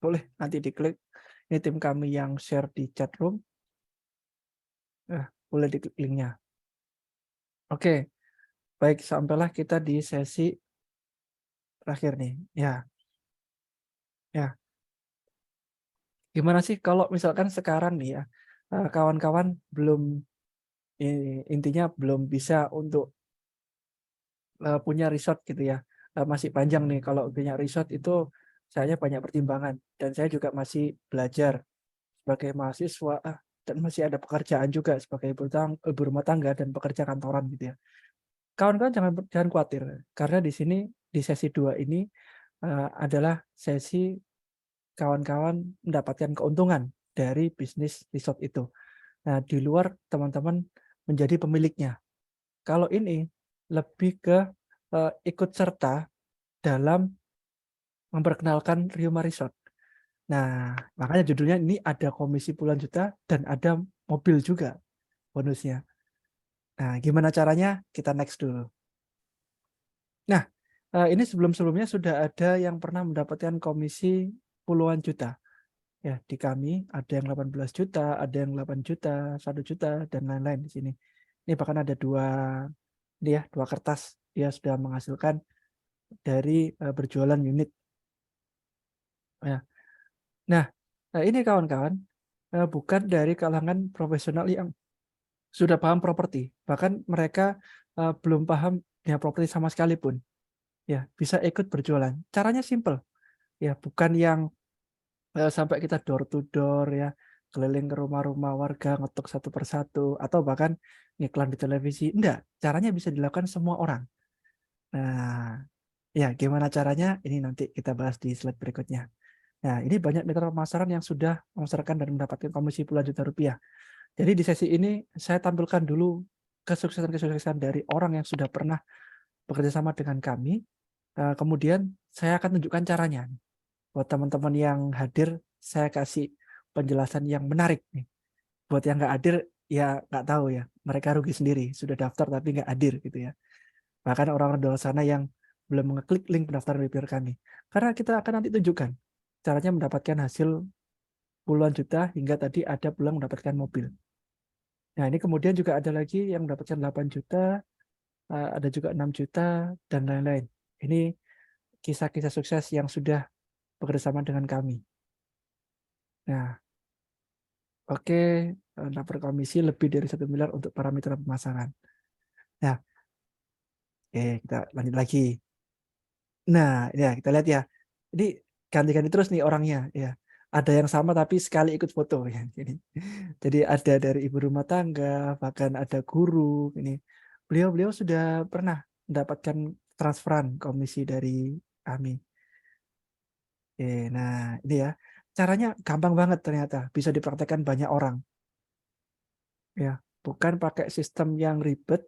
Boleh nanti diklik. Ini tim kami yang share di chat room. Boleh diklik linknya. Oke, baik, sampailah kita di sesi terakhir nih. Ya. Gimana sih kalau misalkan sekarang nih ya, kawan-kawan belum intinya belum bisa untuk punya resort gitu ya. Masih panjang nih kalau punya resort itu saya banyak pertimbangan dan saya juga masih belajar sebagai mahasiswa dan masih ada pekerjaan juga sebagai ibu rumah tangga dan pekerja kantoran gitu ya. Kawan-kawan jangan khawatir karena di sini di sesi 2 ini adalah sesi kawan-kawan mendapatkan keuntungan dari bisnis resort itu. Nah, di luar teman-teman menjadi pemiliknya. Kalau ini lebih ke ikut serta dalam memperkenalkan Ryoma Resort. Nah, makanya judulnya ini ada komisi puluhan juta dan ada mobil juga bonusnya. Nah, gimana caranya? Kita next dulu. Nah, ini sebelum-sebelumnya sudah ada yang pernah mendapatkan komisi puluhan juta. Ya, di kami ada yang 18 juta, ada yang 8 juta, 1 juta, dan lain-lain di sini. Ini bahkan ada dua kertas dia sudah menghasilkan dari berjualan unit. Ya. Nah, ini kawan-kawan bukan dari kalangan profesional yang sudah paham properti, bahkan mereka belum paham ya properti sama sekali pun. Ya, bisa ikut berjualan. Caranya simple. Ya, bukan yang sampai kita door to door ya, keliling ke rumah-rumah warga ngetok satu persatu atau bahkan ngiklan di televisi. Enggak, caranya bisa dilakukan semua orang. Nah, ya gimana caranya? Ini nanti kita bahas di slide berikutnya. Nah, ini banyak mitra pemasaran yang sudah memasarkan dan mendapatkan komisi puluhan juta rupiah. Jadi di sesi ini saya tampilkan dulu kesuksesan-kesuksesan dari orang yang sudah pernah bekerja sama dengan kami. Kemudian saya akan tunjukkan caranya. Buat teman-teman yang hadir, saya kasih penjelasan yang menarik nih. Buat yang nggak hadir, ya nggak tahu ya. Mereka rugi sendiri. Sudah daftar tapi nggak hadir gitu ya. Bahkan orang-orang di luar sana yang belum mengeklik link pendaftaran webinar kami. Karena kita akan nanti tunjukkan caranya mendapatkan hasil puluhan juta hingga tadi ada pulang mendapatkan mobil. Nah, ini kemudian juga ada lagi yang mendapatkan 8 juta, ada juga 6 juta, dan lain-lain. Ini kisah-kisah sukses yang sudah bekerjasama dengan kami. Nah, oke, lapor komisi lebih dari 1 miliar untuk para mitra pemasaran. Nah, kita lanjut lagi. Nah, ya kita lihat ya. Ini ganti-ganti terus nih orangnya ya. Ada yang sama tapi sekali ikut foto ya. Jadi ada dari ibu rumah tangga, bahkan ada guru ini. Beliau sudah pernah mendapatkan transferan komisi dari kami. Nah, ini ya. Caranya gampang banget ternyata, bisa dipraktekkan banyak orang. Ya, bukan pakai sistem yang ribet,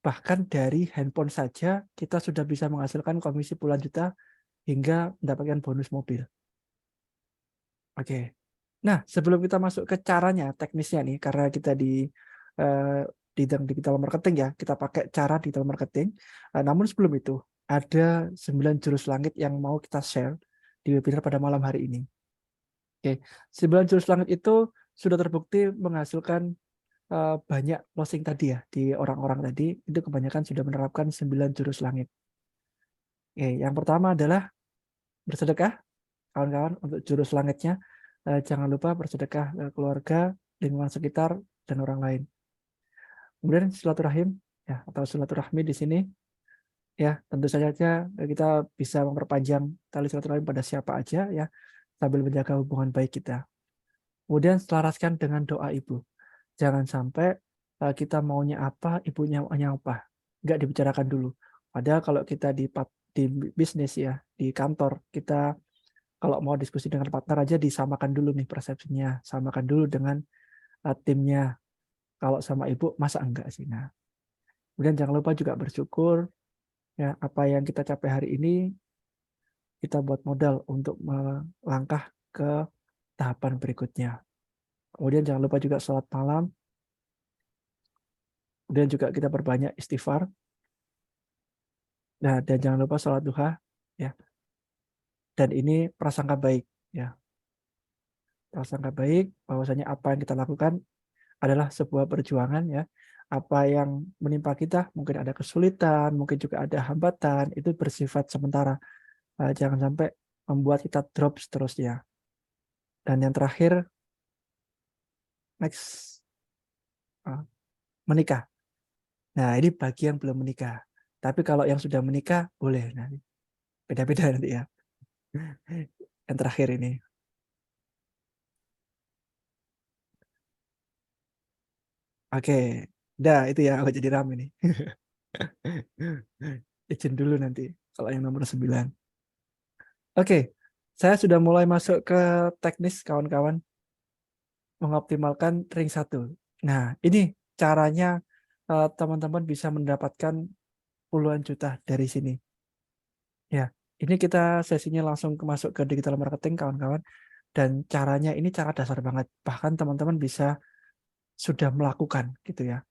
bahkan dari handphone saja kita sudah bisa menghasilkan komisi puluhan juta hingga mendapatkan bonus mobil. Oke. Nah, sebelum kita masuk ke caranya, teknisnya nih, karena kita di bidang digital marketing ya, kita pakai cara digital marketing. Namun sebelum itu, ada 9 jurus langit yang mau kita share di webinar pada malam hari ini. Oke, 9 jurus langit itu sudah terbukti menghasilkan banyak closing tadi ya, di orang-orang tadi, itu kebanyakan sudah menerapkan 9 jurus langit. Oke, yang pertama adalah bersedekah, kawan-kawan, untuk jurus langitnya. Jangan lupa bersedekah ke keluarga, lingkungan sekitar, dan orang lain. Kemudian silaturahim ya, atau silaturahmi di sini ya, tentu saja kita bisa memperpanjang tali silaturahim pada siapa aja ya, sambil menjaga hubungan baik kita. Kemudian selaraskan dengan doa ibu. Jangan sampai kita maunya apa, ibunya maunya apa. Nggak dibicarakan dulu. Padahal kalau kita di bisnis ya, di kantor, kita Kalau mau diskusi dengan partner aja disamakan dulu nih persepsinya, samakan dulu dengan timnya. Kalau sama ibu masa enggak sih? Nah, kemudian jangan lupa juga bersyukur ya apa yang kita capai hari ini kita buat modal untuk melangkah ke tahapan berikutnya. Kemudian jangan lupa juga sholat malam. Kemudian juga kita perbanyak istighfar. Nah, dan jangan lupa sholat duha ya. Dan ini prasangka baik ya. Prasangka baik bahwasanya apa yang kita lakukan adalah sebuah perjuangan ya. Apa yang menimpa kita, mungkin ada kesulitan, mungkin juga ada hambatan, itu bersifat sementara. Jangan sampai membuat kita drop seterusnya. Dan yang terakhir, next, menikah. Nah, ini bagi yang belum menikah. Tapi kalau yang sudah menikah, boleh. Nah, beda-beda nanti ya. Yang terakhir ini. Oke, dah itu ya, aku jadi rame nih. Izin dulu nanti, kalau yang nomor 9. Oke, saya sudah mulai masuk ke teknis kawan-kawan. Mengoptimalkan ring 1. Nah, ini caranya teman-teman bisa mendapatkan puluhan juta dari sini. Ya, ini kita sesinya langsung masuk ke digital marketing kawan-kawan. Dan caranya ini cara dasar banget. Bahkan teman-teman bisa sudah melakukan gitu ya.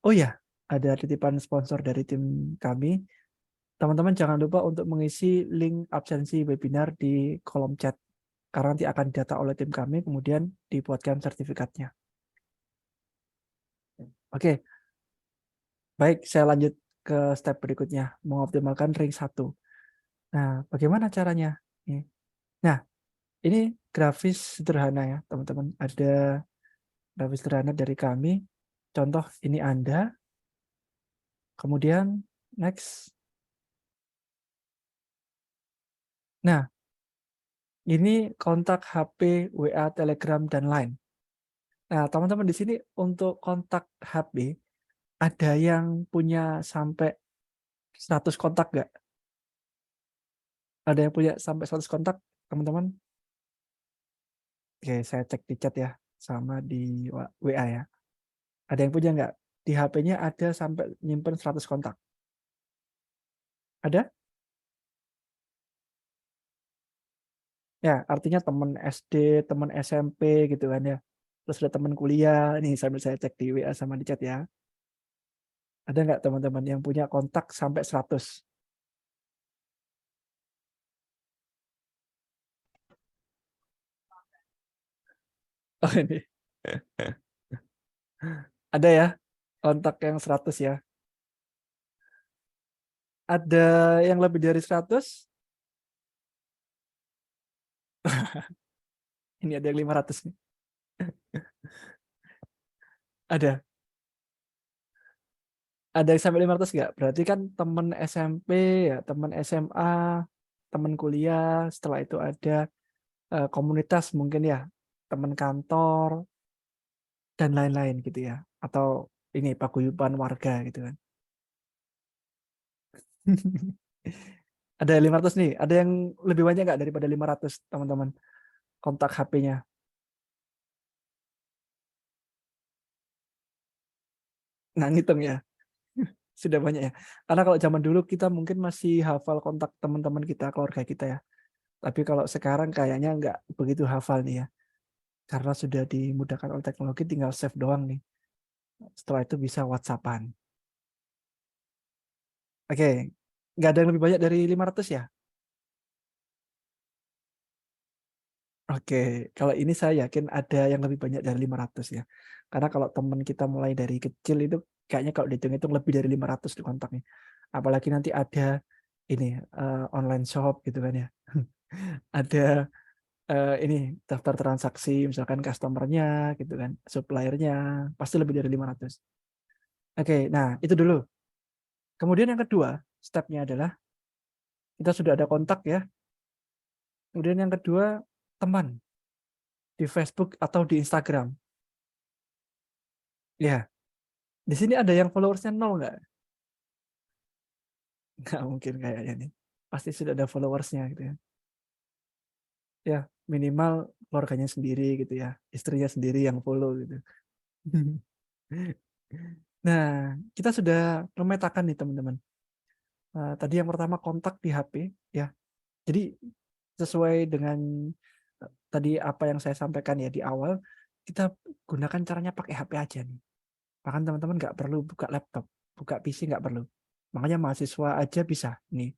Oh ya, ada titipan sponsor dari tim kami. Teman-teman jangan lupa untuk mengisi link absensi webinar di kolom chat. Karena nanti akan didata oleh tim kami, kemudian dibuatkan sertifikatnya. Oke, baik, saya lanjut ke step berikutnya, mengoptimalkan ring 1. Nah, bagaimana caranya? Nah, ini grafis sederhana ya, teman-teman. Ada grafis sederhana dari kami. Contoh, ini Anda. Kemudian, next. Nah, ini kontak HP, WA, Telegram, dan Line. Nah, teman-teman di sini untuk kontak HP, ada yang punya sampai 100 kontak nggak? Ada yang punya sampai 100 kontak, teman-teman? Oke, saya cek di chat ya, sama di WA ya. Ada yang punya nggak? Di HP-nya ada sampai nyimpen 100 kontak. Ada? Ya, artinya teman SD, teman SMP gitu kan ya. Terus ada teman kuliah, nih sambil saya cek di WA sama di chat ya. Ada nggak teman-teman yang punya kontak sampai 100? Oh ini. Ada ya, kontak yang 100 ya. Ada yang lebih dari 100? Ini ada yang 500 nih. Ada. Ada yang sampai 500 nggak? Berarti kan teman SMP, ya, teman SMA, teman kuliah, setelah itu ada komunitas mungkin ya, teman kantor, dan lain-lain gitu ya. Atau ini paguyuban warga gitu kan. Ada 500 nih, ada yang lebih banyak nggak daripada 500 teman-teman kontak HP-nya? Nah, ngitung ya. Sudah banyak ya. Karena kalau zaman dulu kita mungkin masih hafal kontak teman-teman kita, keluarga kita ya. Tapi kalau sekarang kayaknya nggak begitu hafal nih ya. Karena sudah dimudahkan oleh teknologi, tinggal save doang nih. Setelah itu bisa WhatsApp-an. Oke, nggak ada yang lebih banyak dari 500 ya? Oke, kalau ini saya yakin ada yang lebih banyak dari 500 ya. Karena kalau teman kita mulai dari kecil itu kayaknya kalau dihitung-hitung lebih dari 500 di kontaknya. Apalagi nanti ada ini online shop gitu kan ya. Ada ini daftar transaksi misalkan customer-nya gitu kan, supplier-nya pasti lebih dari 500. Oke, nah itu dulu. Kemudian yang kedua, step-nya adalah kita sudah ada kontak ya. Kemudian yang kedua, teman di Facebook atau di Instagram. Ya, di sini ada yang followersnya 0 nggak? Nggak mungkin kayaknya nih. Pasti sudah ada followersnya gitu ya. Ya, minimal keluarganya sendiri gitu ya, istrinya sendiri yang follow gitu. Nah, kita sudah memetakan nih teman-teman. Tadi yang pertama kontak di HP ya. Jadi sesuai dengan tadi apa yang saya sampaikan ya di awal, kita gunakan caranya pakai HP aja nih. Bahkan teman-teman nggak perlu buka laptop, buka PC nggak perlu. Makanya mahasiswa aja bisa nih.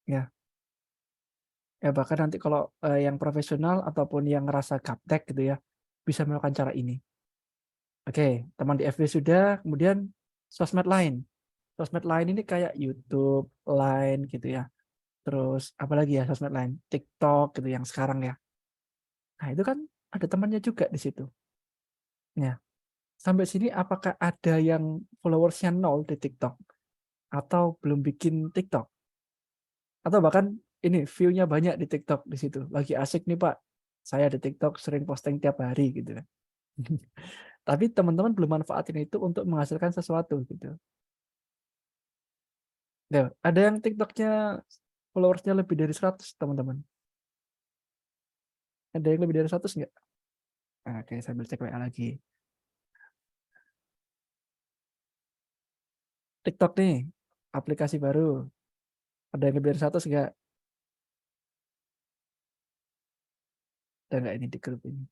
Ya, ya bahkan nanti kalau yang profesional ataupun yang ngerasa gaptek gitu ya, bisa melakukan cara ini. Oke, teman di FB sudah, kemudian sosmed lain. Sosmed lain ini kayak YouTube, Line gitu ya. Terus apalagi ya sosmed lain, TikTok gitu yang sekarang ya. Nah, itu kan ada temannya juga di situ. Ya, sampai sini apakah ada yang followersnya 0 di TikTok atau belum bikin TikTok? Atau bahkan ini view-nya banyak di TikTok di situ. Lagi asik nih, Pak. Saya di TikTok sering posting tiap hari gitu kan. Tapi teman-teman belum manfaatin itu untuk menghasilkan sesuatu gitu. Nah, ada yang TikToknya followersnya lebih dari 100 teman-teman. Ada yang lebih dari 100 nggak? Oke, sambil cek WA lagi. TikTok nih, aplikasi baru. Ada yang lebih dari 100 nggak? Ada nggak ini di grup ini?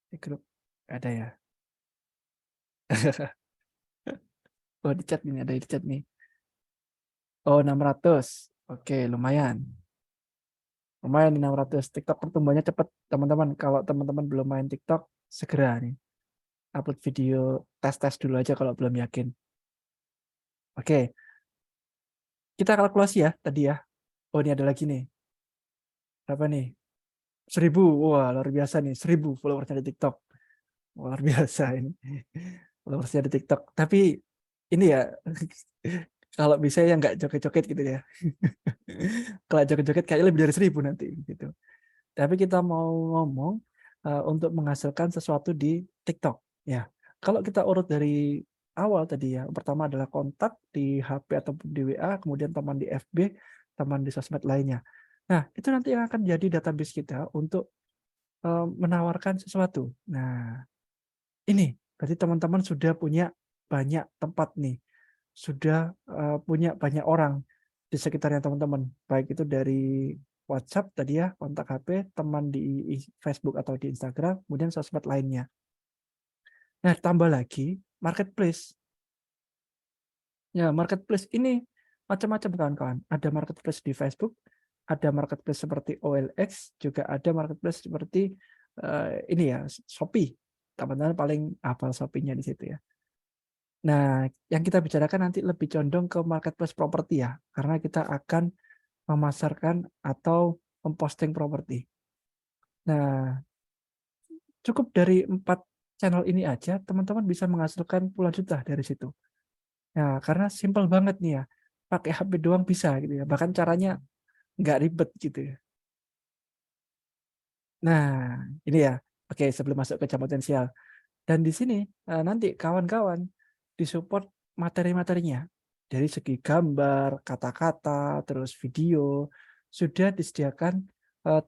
Di grup ada ya. Oh, di chat ini ada di chat nih. Oh, 600. Oke, lumayan. Lumayan 600. TikTok pertumbuhannya cepat, teman-teman. Kalau teman-teman belum main TikTok, segera nih. Upload video tes-tes dulu aja kalau belum yakin. Oke, kita kalkulasi ya tadi ya. Oh, ini ada lagi nih. Berapa nih? 1000. Wah, luar biasa nih. 1000 followersnya di TikTok. Luar biasa ini. Followersnya di TikTok. Tapi ini ya, kalau bisa ya nggak joget-joget gitu ya. Kalau joget-joget kayaknya lebih dari 1000 nanti gitu. Tapi kita mau ngomong untuk menghasilkan sesuatu di TikTok. Ya, kalau kita urut dari awal tadi ya, pertama adalah kontak di HP ataupun di WA, kemudian teman di FB, teman di sosmed lainnya. Nah, itu nanti yang akan jadi database kita untuk menawarkan sesuatu. Nah, ini berarti teman-teman sudah punya banyak tempat nih, sudah punya banyak orang di sekitarnya teman-teman, baik itu dari WhatsApp tadi ya, kontak HP, teman di Facebook atau di Instagram, kemudian sosmed lainnya. Nah, tambah lagi marketplace. Ya, marketplace ini macam-macam kawan-kawan. Ada marketplace di Facebook, ada marketplace seperti OLX, juga ada marketplace seperti ini ya, Shopee. Teman-teman paling hafal Shopee-nya di situ ya. Nah, yang kita bicarakan nanti lebih condong ke marketplace properti ya, karena kita akan memasarkan atau memposting properti. Nah, cukup dari 4 channel ini aja, teman-teman bisa menghasilkan puluhan juta dari situ. Nah, karena simpel banget nih ya, pakai HP doang bisa gitu ya, bahkan caranya nggak ribet gitu ya. Nah, ini ya, oke sebelum masuk ke jam potensial. Dan di sini nanti kawan-kawan disupport materi-materinya dari segi gambar, kata-kata, terus video sudah disediakan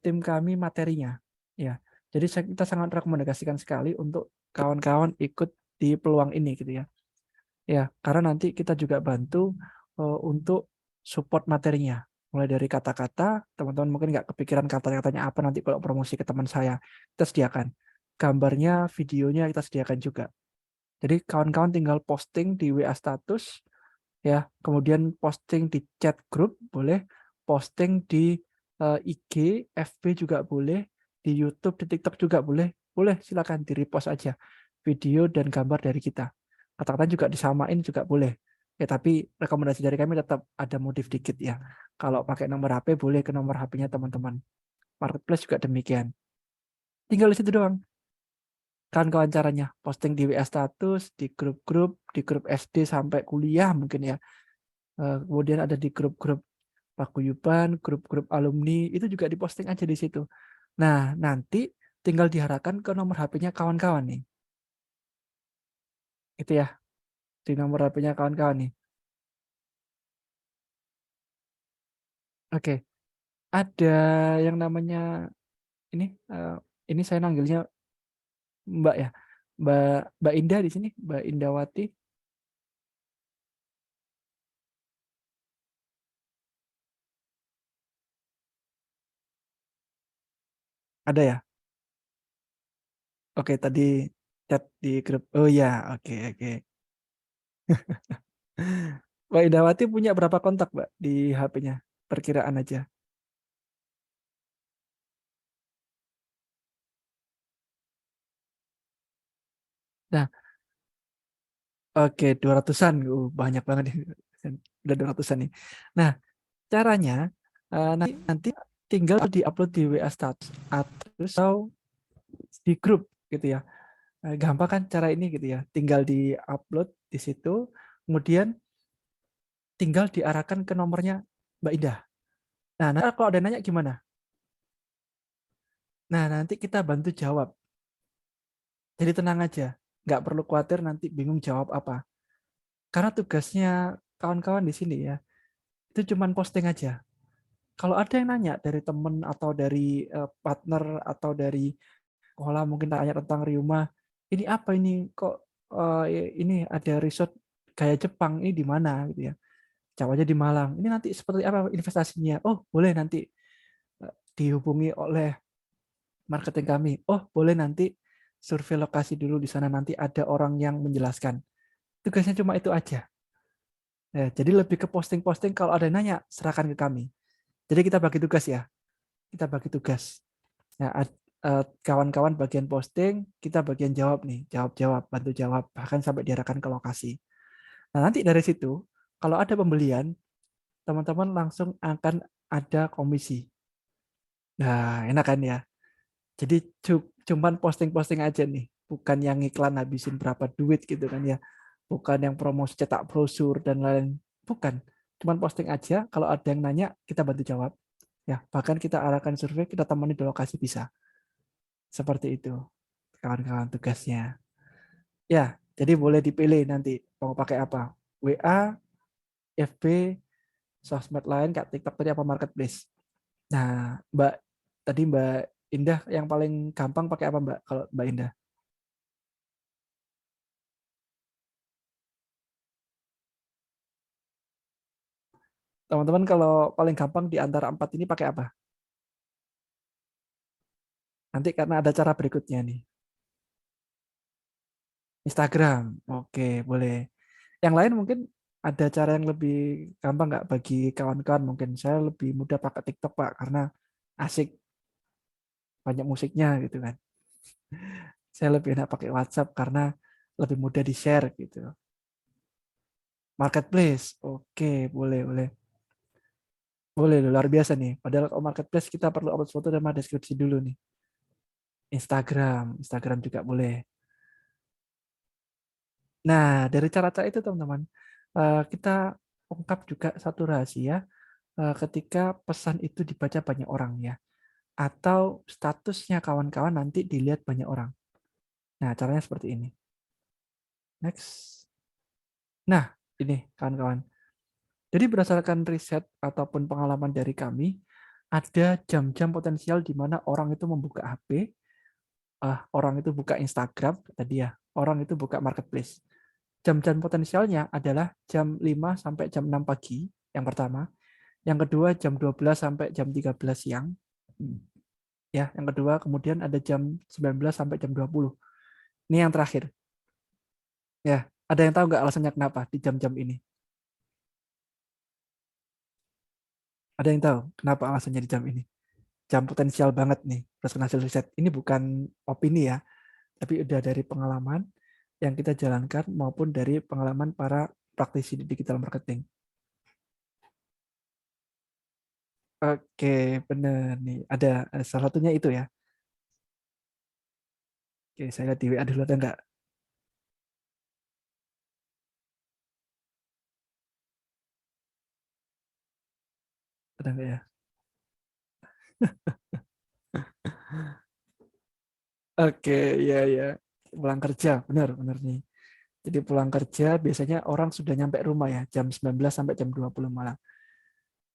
tim kami materinya. Ya, jadi kita sangat rekomendasikan sekali untuk kawan-kawan ikut di peluang ini gitu ya. Ya, karena nanti kita juga bantu untuk support materinya. Mulai dari kata-kata, teman-teman mungkin nggak kepikiran kata-katanya apa nanti kalau promosi ke teman saya, kita sediakan. Gambarnya, videonya kita sediakan juga. Jadi kawan-kawan tinggal posting di WA status, ya, kemudian posting di chat grup boleh, posting di IG, FB juga boleh, di YouTube, di TikTok juga boleh, boleh silakan di repost aja video dan gambar dari kita. Kata-kata juga disamain juga boleh. Ya tapi rekomendasi dari kami tetap ada modif dikit ya. Kalau pakai nomor HP boleh ke nomor HP-nya teman-teman. Marketplace juga demikian. Tinggal di situ doang. Kawan-kawan caranya posting di WA status, di grup SD sampai kuliah mungkin ya. Kemudian ada di grup-grup paguyuban, grup-grup alumni, itu juga diposting aja di situ. Nah, nanti tinggal diarahkan ke nomor HP-nya kawan-kawan nih. Itu ya, di nomor HP-nya kawan-kawan nih. Oke. ada yang namanya ini, ini saya manggilnya Mbak ya, Mbak Indah di sini, Mbak Indawati. Ada ya? Oke, tadi chat di grup. Oh ya, oke oke. Mbak Indawati punya berapa kontak, Mbak, di HP-nya? Perkiraan aja. Nah, oke, 200-an. Banyak banget nih. Udah 200-an nih. Nah, caranya nanti tinggal di-upload di WA status atau di grup gitu ya. Gampang kan cara ini gitu ya. Tinggal di-upload di situ, kemudian tinggal diarahkan ke nomornya Mbak Indah. Nah, nanti kalau ada nanya gimana? Nah, nanti kita bantu jawab. Jadi tenang aja, nggak perlu khawatir nanti bingung jawab apa. Karena tugasnya kawan-kawan di sini ya, itu cuma posting aja. Kalau ada yang nanya dari temen atau dari partner atau dari sekolah mungkin tanya tentang Ryuma, ini apa ini kok ini ada resort gaya Jepang ini di mana gitu ya. Jawabnya di Malang. Ini nanti seperti apa investasinya? Oh, boleh nanti dihubungi oleh marketing kami. Oh, boleh nanti survei lokasi dulu di sana nanti ada orang yang menjelaskan. Tugasnya cuma itu aja. Ya, jadi lebih ke posting-posting kalau ada yang nanya serahkan ke kami. Jadi kita bagi tugas ya. Kita bagi tugas. Nah, kawan-kawan bagian posting, kita bagian jawab nih, jawab-jawab, bantu jawab, bahkan sampai diarahkan ke lokasi. Nah, nanti dari situ kalau ada pembelian, teman-teman langsung akan ada komisi. Nah, enak kan ya? Jadi cuman posting-posting aja nih, bukan yang iklan habisin berapa duit gitu kan ya. Bukan yang promosi cetak brosur dan lain, bukan. Cuman posting aja, kalau ada yang nanya kita bantu jawab. Ya, bahkan kita arahkan survei, kita temani di lokasi bisa. Seperti itu kawan-kawan tugasnya. Ya, jadi boleh dipilih nanti mau pakai apa. WA, FB, sosmed lain kayak TikTok tadi apa marketplace. Nah, Mbak Indah yang paling gampang pakai apa Mbak kalau Mbak Indah? Teman-teman kalau paling gampang di antara 4 ini pakai apa? Nanti karena ada cara berikutnya nih. Instagram. Oke, boleh. Yang lain mungkin ada cara yang lebih gampang nggak bagi kawan-kawan? Mungkin saya lebih mudah pakai TikTok Pak karena asik, banyak musiknya gitu kan. Saya lebih enak pakai WhatsApp karena lebih mudah di-share gitu. Marketplace. Oke, boleh, boleh. Boleh, luar biasa nih. Padahal kalau marketplace kita perlu upload foto dan deskripsi dulu nih. Instagram juga boleh. Nah, dari cara-cara itu teman-teman, kita ungkap juga satu rahasia ketika pesan itu dibaca banyak orang ya. Atau statusnya kawan-kawan nanti dilihat banyak orang. Nah, caranya seperti ini. Next. Nah, ini kawan-kawan. Jadi berdasarkan riset ataupun pengalaman dari kami, ada jam-jam potensial di mana orang itu membuka HP, orang itu buka Instagram, tadi ya, orang itu buka marketplace. Jam-jam potensialnya adalah jam 5 sampai jam 6 pagi, yang pertama. Yang kedua jam 12 sampai jam 13 siang. Ya, yang kedua kemudian ada jam 19 sampai jam 20. Ini yang terakhir. Ya, ada yang tahu nggak alasannya kenapa di jam-jam ini? Ada yang tahu kenapa alasannya di jam ini? Jam potensial banget nih, berdasarkan hasil riset. Ini bukan opini ya, tapi udah dari pengalaman yang kita jalankan maupun dari pengalaman para praktisi di digital marketing. Oke, benar nih. Ada salah satunya itu ya. Oke, saya lihat di WA dulu ada nggak? Ada nggak ya? Oke, ya ya. Pulang kerja, benar benar nih. Jadi pulang kerja biasanya orang sudah nyampe rumah ya, jam 19 sampai jam 20 malam.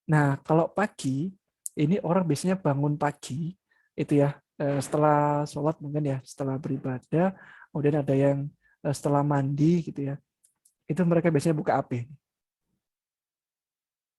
Nah, kalau pagi ini orang biasanya bangun pagi itu ya, setelah sholat mungkin ya, setelah beribadah, kemudian ada yang setelah mandi gitu ya, itu mereka biasanya buka HP.